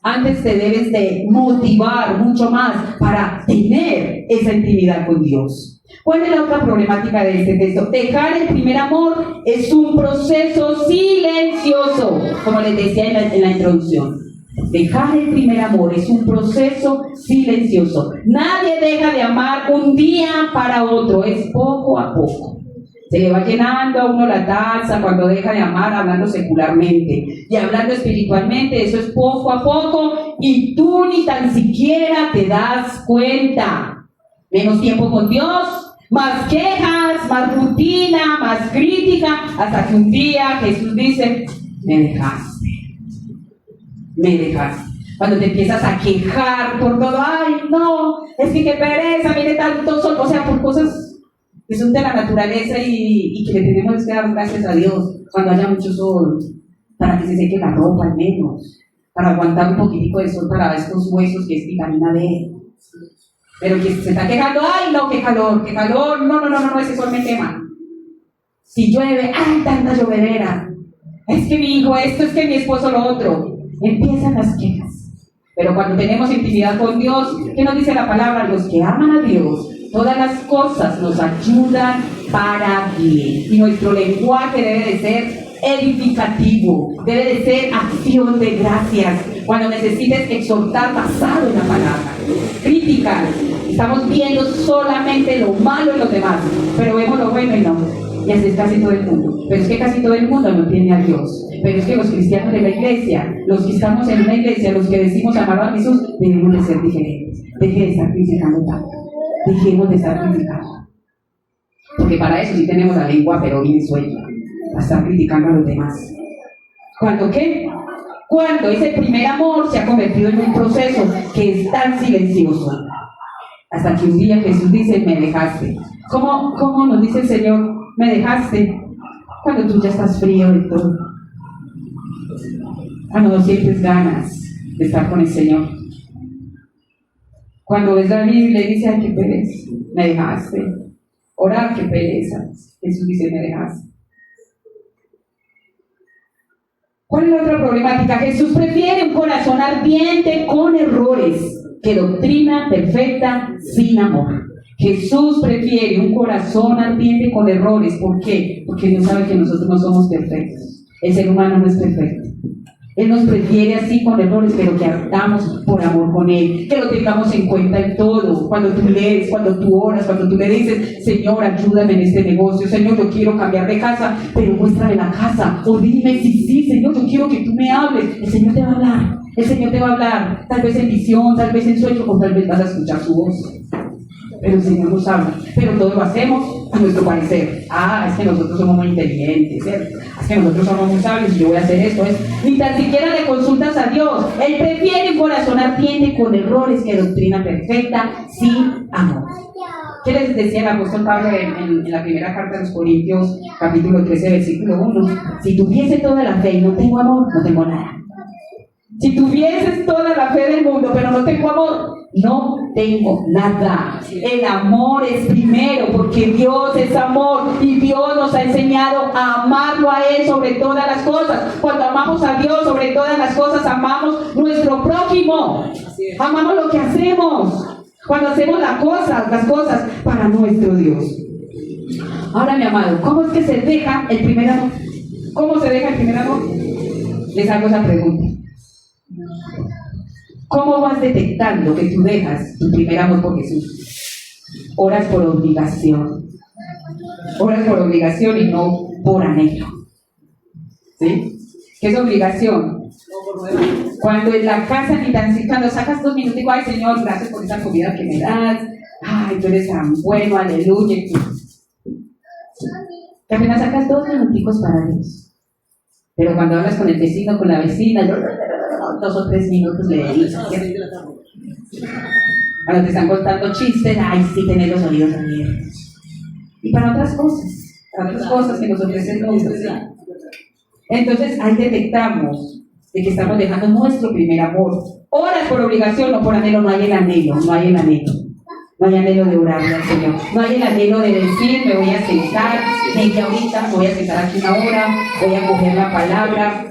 Antes te debes de motivar mucho más para tener esa intimidad con Dios. ¿Cuál es la otra problemática de este texto? Dejar el primer amor es un proceso silencioso, como les decía en la introducción. Dejar el primer amor es un proceso silencioso. Nadie deja de amar un día para otro, es poco a poco. Se le va llenando a uno la taza cuando deja de amar, hablando secularmente. Y hablando espiritualmente, eso es poco a poco y tú ni tan siquiera te das cuenta. Menos tiempo con Dios, más quejas, más rutina, más crítica, hasta que un día Jesús dice, me dejaste. Cuando te empiezas a quejar por todo, ay no, es que qué pereza, viene tanto sol, o sea, por cosas que son de la naturaleza y que le tenemos que dar gracias a Dios cuando haya mucho sol, para que se seque la ropa al menos, para aguantar un poquitico de sol para estos huesos que es vitamina D. Pero que se está quejando, ay no, qué calor, no, ese sol me quema. Si llueve, ay, tanta llovedera, es que mi hijo esto, es que mi esposo lo otro. Empiezan las quejas. Pero cuando tenemos intimidad con Dios, ¿qué nos dice la palabra? Los que aman a Dios, todas las cosas nos ayudan para bien. Y nuestro lenguaje debe de ser edificativo, debe de ser acción de gracias. Cuando necesites exhortar, basado en la palabra. Criticar. Estamos viendo solamente lo malo en los demás, pero vemos lo bueno y no. Y así es casi todo el mundo. Pero es que casi todo el mundo no tiene a Dios. Pero es que los cristianos de la iglesia, los que estamos en una iglesia, los que decimos amar a Jesús, debemos de ser diferentes. Deje de estar criticando tanto. Dejemos de estar criticando. Porque para eso sí tenemos la lengua, pero bien suelta. A estar criticando a los demás. ¿Cuándo qué? Cuando ese primer amor se ha convertido en un proceso que es tan silencioso. Hasta que un día Jesús dice, me dejaste. ¿Cómo nos dice el Señor? Me dejaste. Cuando tú ya estás frío de todo. Cuando no sientes ganas de estar con el Señor. Cuando ves la Biblia y dice, ay, qué pereza, me dejaste. Orar, qué pereza. Jesús dice, me dejaste. ¿Cuál es la otra problemática? Jesús prefiere un corazón ardiente con errores que doctrina perfecta sin amor. Jesús prefiere un corazón ardiente con errores. ¿Por qué? Porque Dios sabe que nosotros no somos perfectos. El ser humano no es perfecto. Él nos prefiere así con errores, pero que hagamos por amor con Él, que lo tengamos en cuenta en todo. Cuando tú lees, cuando tú oras, cuando tú le dices, Señor, ayúdame en este negocio, Señor, yo quiero cambiar de casa, pero muéstrame la casa, o dime si sí, Señor, yo quiero que tú me hables. El Señor te va a hablar, el Señor te va a hablar, tal vez en visión, tal vez en sueño, o tal vez vas a escuchar su voz. Pero el Señor nos habla, pero todo lo hacemos a nuestro parecer. Es que nosotros somos muy inteligentes, ¿cierto? Es que nosotros somos muy sabios y yo voy a hacer esto. Ni tan siquiera le consultas a Dios. Él prefiere un corazón ardiente con errores que doctrina perfecta, sin amor. ¿Qué les decía el apóstol Pablo en la primera carta de los Corintios, capítulo 13, versículo 1? Si tuviese toda la fe y no tengo amor, no tengo nada. Si tuvieses toda la fe del mundo, pero no tengo amor, no tengo nada. El amor es primero, porque Dios es amor y Dios nos ha enseñado a amarlo a Él sobre todas las cosas. Cuando amamos a Dios sobre todas las cosas, amamos nuestro prójimo, amamos lo que hacemos. Cuando hacemos las cosas para nuestro Dios. Ahora, mi amado, ¿cómo es que se deja el primer amor? ¿Cómo se deja el primer amor? Les hago esa pregunta. ¿Cómo vas detectando que tú dejas tu primer amor por Jesús? Oras por obligación. Oras por obligación y no por anhelo. ¿Sí? ¿Qué es obligación? Cuando en la casa ni tan siquiera, cuando sacas 2 minutos, digo, ay Señor, gracias por esa comida que me das. Ay, tú eres tan bueno, aleluya. Que apenas sacas 2 minuticos para Dios. Pero cuando hablas con el vecino, con la vecina, 2 o 3 minutos le dedicas. Cuando te están contando chistes, ay, sí, tener los oídos abiertos. Y para otras cosas que nos ofrecen el mundo. Entonces, ahí detectamos de que estamos dejando nuestro primer amor. Oras por obligación, no por anhelo, no hay el anhelo. No hay anhelo de orarle al Señor. No hay el anhelo de decir, me voy a sentar, media horita, me voy a sentar aquí 1 hora, voy a coger la palabra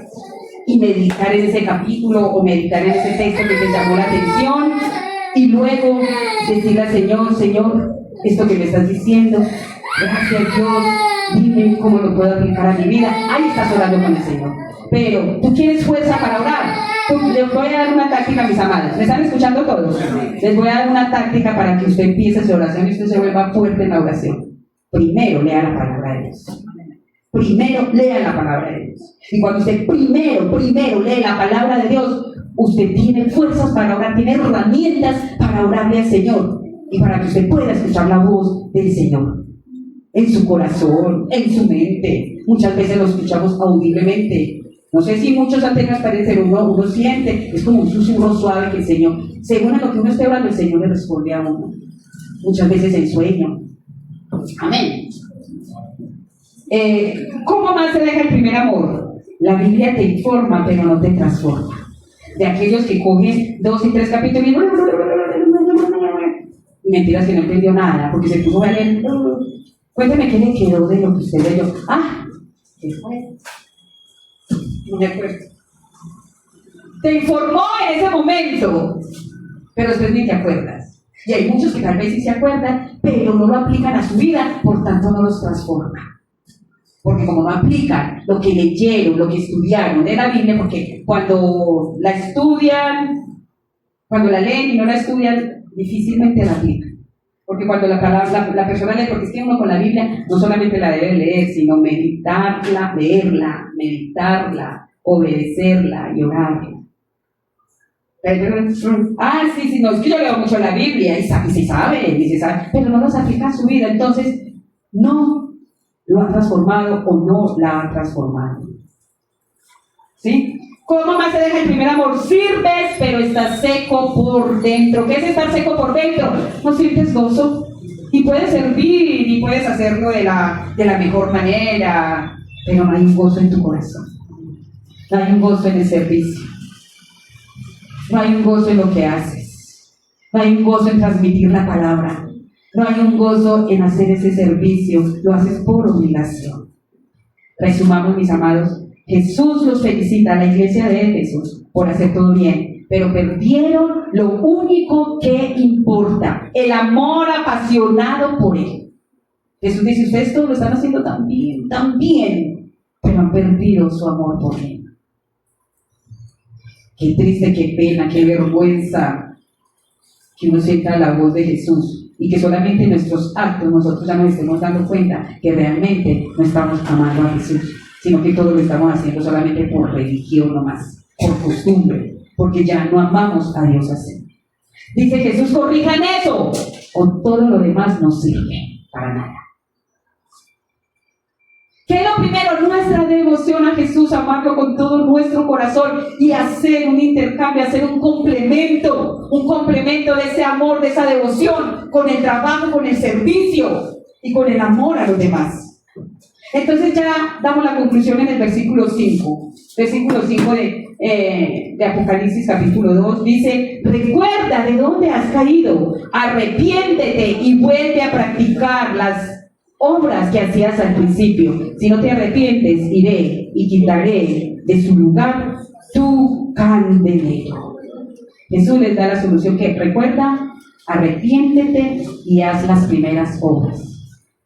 y meditar en ese capítulo o meditar en ese texto que te llamó la atención y luego decirle al Señor, Señor, esto que me estás diciendo, gracias Dios, dime cómo lo puedo aplicar a mi vida. Ahí estás orando con el Señor. Pero tú tienes fuerza para orar. Les voy a dar una táctica, mis amadas. ¿Me están escuchando todos? Les voy a dar una táctica para que usted empiece su oración y usted se vuelva fuerte en la oración. Primero, lea la palabra de Dios. Primero, lea la palabra de Dios. Y cuando usted primero lee la palabra de Dios, usted tiene fuerzas para orar, tiene herramientas para orarle al Señor y para que usted pueda escuchar la voz del Señor en su corazón, en su mente. Muchas veces lo escuchamos audiblemente. No sé si muchos han tenido experiencia, pero uno siente, es como un susurro suave que el Señor, según lo que uno esté orando, el Señor le responde a uno. Muchas veces en sueño. Amén. ¿Cómo más se deja el primer amor? La Biblia te informa, pero no te transforma. De aquellos que cogen 2 y 3 capítulos y mentiras que no entendió nada, porque se puso a leer. Cuéntame qué le quedó de lo que usted leyó. ¿Qué fue? No me acuerdo. Te informó en ese momento, pero después ni te acuerdas. Y hay muchos que tal vez sí se acuerdan, pero no lo aplican a su vida, por tanto no los transforma. Porque como no aplican lo que leyeron, lo que estudiaron de la Biblia, porque cuando la estudian, cuando la leen y no la estudian, difícilmente la aplican. Porque cuando la persona lee, porque es que uno con la Biblia no solamente la debe leer, sino meditarla, leerla, meditarla, obedecerla y orarla. Sí, no, es que yo leo mucho la Biblia y se sabe, pero no los aplica a su vida, entonces no lo ha transformado o no la ha transformado. ¿Sí? ¿Cómo más se deja el primer amor? Sirves, pero estás seco por dentro. ¿Qué es estar seco por dentro? No sientes gozo. Y puedes servir y puedes hacerlo de la mejor manera, pero no hay un gozo en tu corazón. No hay un gozo en el servicio. No hay un gozo en lo que haces. No hay un gozo en transmitir la palabra. No hay un gozo en hacer ese servicio. Lo haces por obligación. Resumamos, mis amados. Jesús los felicita a la iglesia de Éfeso por hacer todo bien, pero perdieron lo único que importa, el amor apasionado por Él. Jesús dice, ustedes todo lo están haciendo tan bien, pero han perdido su amor por Él. Qué triste, qué pena, qué vergüenza que uno sienta la voz de Jesús y que solamente en nuestros actos nosotros ya nos estemos dando cuenta que realmente no estamos amando a Jesús, sino que todo lo estamos haciendo solamente por religión nomás, por costumbre, porque ya no amamos a Dios así. Dice Jesús, corrijan eso, o todo lo demás no sirve para nada. ¿Qué es lo primero? Nuestra devoción a Jesús, amarlo con todo nuestro corazón y hacer un intercambio, hacer un complemento de ese amor, de esa devoción, con el trabajo, con el servicio y con el amor a los demás. Entonces ya damos la conclusión en el versículo 5 de Apocalipsis capítulo 2, dice, recuerda de dónde has caído, arrepiéntete y vuelve a practicar las obras que hacías al principio. Si no te arrepientes, iré y quitaré de su lugar tu candelero. Jesús les da la solución que recuerda, arrepiéntete y haz las primeras obras.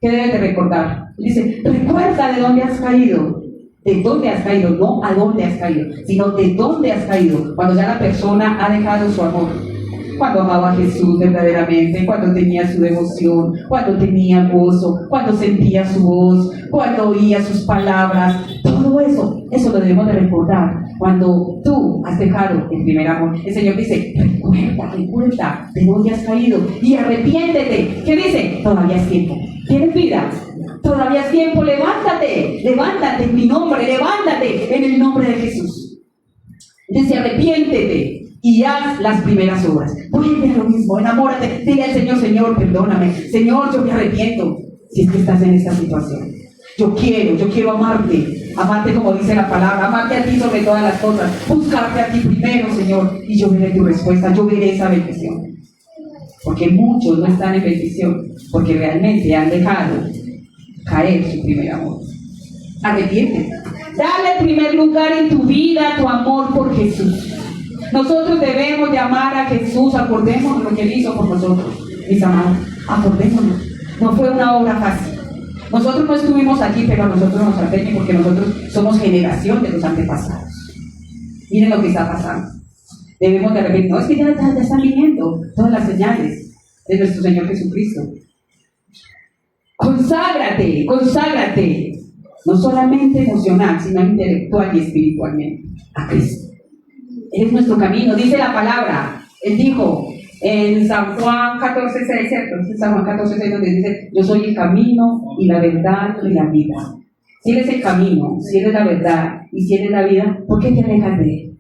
¿Qué debes de recordar? Dice, recuerda de dónde has caído. De dónde has caído, no a dónde has caído, sino de dónde has caído. Cuando ya la persona ha dejado su amor. Cuando amaba a Jesús verdaderamente, cuando tenía su devoción, cuando tenía gozo, cuando sentía su voz, cuando oía sus palabras, todo eso lo debemos de recordar. Cuando tú has dejado el primer amor, el Señor dice, recuerda de dónde has caído y arrepiéntete. ¿Qué dice? Todavía es tiempo. ¿Tienes vida? Todavía es tiempo, levántate en mi nombre, levántate en el nombre de Jesús. Dice, arrepiéntete y haz las primeras obras. Vuelve a lo mismo, enamórate, dile al Señor, Señor, perdóname, Señor, yo me arrepiento, si es que estás en esta situación. Yo quiero amarte como dice la palabra, amarte a ti sobre todas las cosas, buscarte a ti primero, Señor, y yo veré tu respuesta, yo veré esa bendición. Porque muchos no están en bendición, porque realmente han dejado caer su primer amor. Arrepiéntete. Dale primer lugar en tu vida tu amor por Jesús. Nosotros debemos de amar a Jesús. Acordémonos lo que Él hizo por nosotros, mis amados. Acordémonos. No fue una obra fácil. Nosotros no estuvimos aquí, pero a nosotros nos atañe porque nosotros somos generación de los antepasados. Miren lo que está pasando. Debemos de arrepentir. No, es que ya están viniendo todas las señales de nuestro Señor Jesucristo. Conságrate, no solamente emocional, sino intelectual y espiritualmente, a Cristo. Él es nuestro camino, dice la palabra. Él dijo en San Juan 14:6, ¿cierto? En San Juan 14:6 donde dice, yo soy el camino y la verdad y la vida. Si Él es el camino, si Él es la verdad y si Él es la vida, ¿por qué te alejas de Él?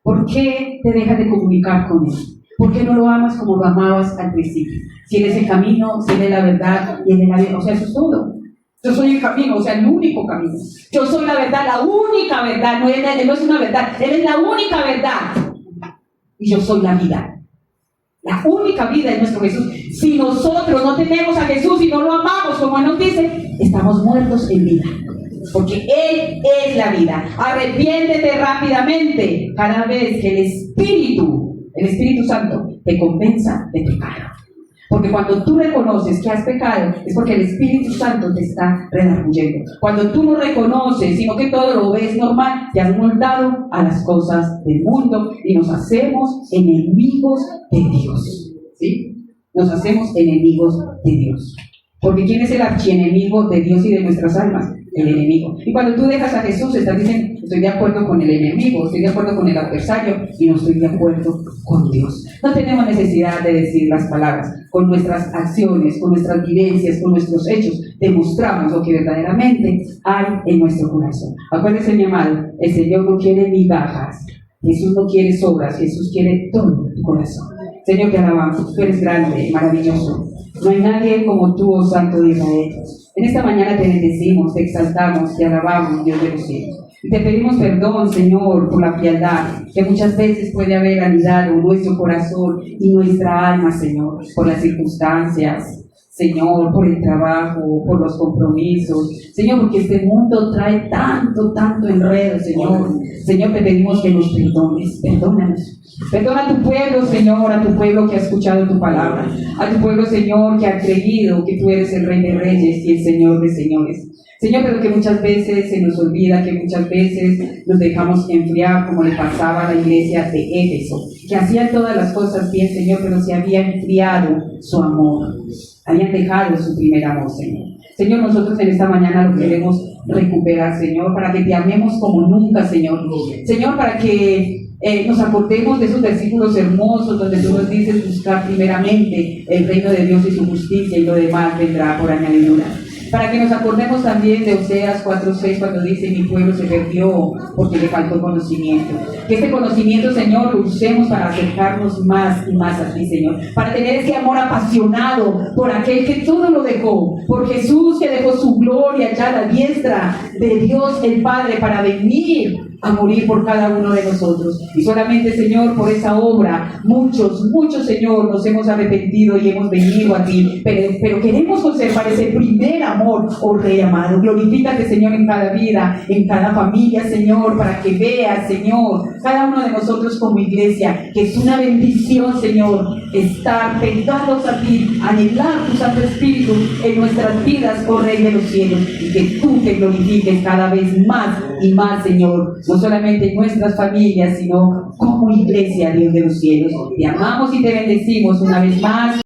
¿Por qué te dejas de comunicar con Él? ¿Por qué no lo amas como lo amabas al principio? Si Él es el camino, si Él es la verdad y Él es la vida, o sea, eso es todo. Yo soy el camino, o sea, el único camino. Yo soy la verdad, la única verdad. No, Él no es una verdad, Él es la única verdad. Y yo soy la vida. La única vida es nuestro Jesús. Si nosotros no tenemos a Jesús y no lo amamos, como Él nos dice, estamos muertos en vida. Porque Él es la vida. Arrepiéntete rápidamente cada vez que el Espíritu Santo te convenza de pecado. Porque cuando tú reconoces que has pecado, es porque el Espíritu Santo te está redarguyendo. Cuando tú no reconoces, sino que todo lo ves normal, te has moldado a las cosas del mundo y nos hacemos enemigos de Dios. ¿Sí? Nos hacemos enemigos de Dios. Porque ¿quién es el archienemigo de Dios y de nuestras almas? El enemigo. Y cuando tú dejas a Jesús, estás diciendo, estoy de acuerdo con el enemigo, estoy de acuerdo con el adversario y no estoy de acuerdo con Dios. No tenemos necesidad de decir las palabras. Con nuestras acciones, con nuestras vivencias, con nuestros hechos, demostramos lo que verdaderamente hay en nuestro corazón. Acuérdense, mi amado, el Señor no quiere migajas, Jesús no quiere sobras, Jesús quiere todo tu corazón. Señor, te alabamos, tú eres grande, maravilloso. No hay nadie como tú, oh Santo de Israel. En esta mañana te bendecimos, te exaltamos, te alabamos, Dios de los cielos. Y te pedimos perdón, Señor, por la frialdad que muchas veces puede haber anidado en nuestro corazón y nuestra alma, Señor, por las circunstancias. Señor, por el trabajo, por los compromisos, Señor, porque este mundo trae tanto enredo, Señor. Señor, te pedimos que nos perdones, perdónanos. Perdona a tu pueblo, Señor, a tu pueblo que ha escuchado tu palabra, a tu pueblo, Señor, que ha creído que tú eres el Rey de Reyes y el Señor de Señores. Señor, pero que muchas veces se nos olvida, que muchas veces nos dejamos enfriar, como le pasaba a la iglesia de Éfeso, que hacían todas las cosas bien, Señor, pero se había enfriado su amor, habían dejado su primer amor, Señor. Señor, nosotros en esta mañana lo queremos recuperar, Señor, para que te amemos como nunca, Señor. Señor, para que nos acordemos de esos versículos hermosos donde tú nos dices buscar primeramente el reino de Dios y su justicia y lo demás vendrá por añadidura. Para que nos acordemos también de Oseas 4:6 cuando dice: mi pueblo se perdió porque le faltó conocimiento. Que este conocimiento, Señor, lo usemos para acercarnos más y más a ti, Señor. Para tener ese amor apasionado por aquel que todo lo dejó. Por Jesús, que dejó su gloria ya a la diestra de Dios el Padre para venir a morir por cada uno de nosotros. Y solamente, Señor, por esa obra, muchos, Señor, nos hemos arrepentido y hemos venido a ti, pero queremos conservar ese primer amor, oh Rey amado. Glorifícate, Señor, en cada vida, en cada familia, Señor, para que veas, Señor, cada uno de nosotros como iglesia, que es una bendición, Señor, estar pegados a ti, anhelar tu Santo Espíritu en nuestras vidas, oh Rey de los cielos, y que tú te glorifiques cada vez más y más, Señor, no solamente en nuestras familias, sino como iglesia, Dios de los cielos. Te amamos y te bendecimos una vez más.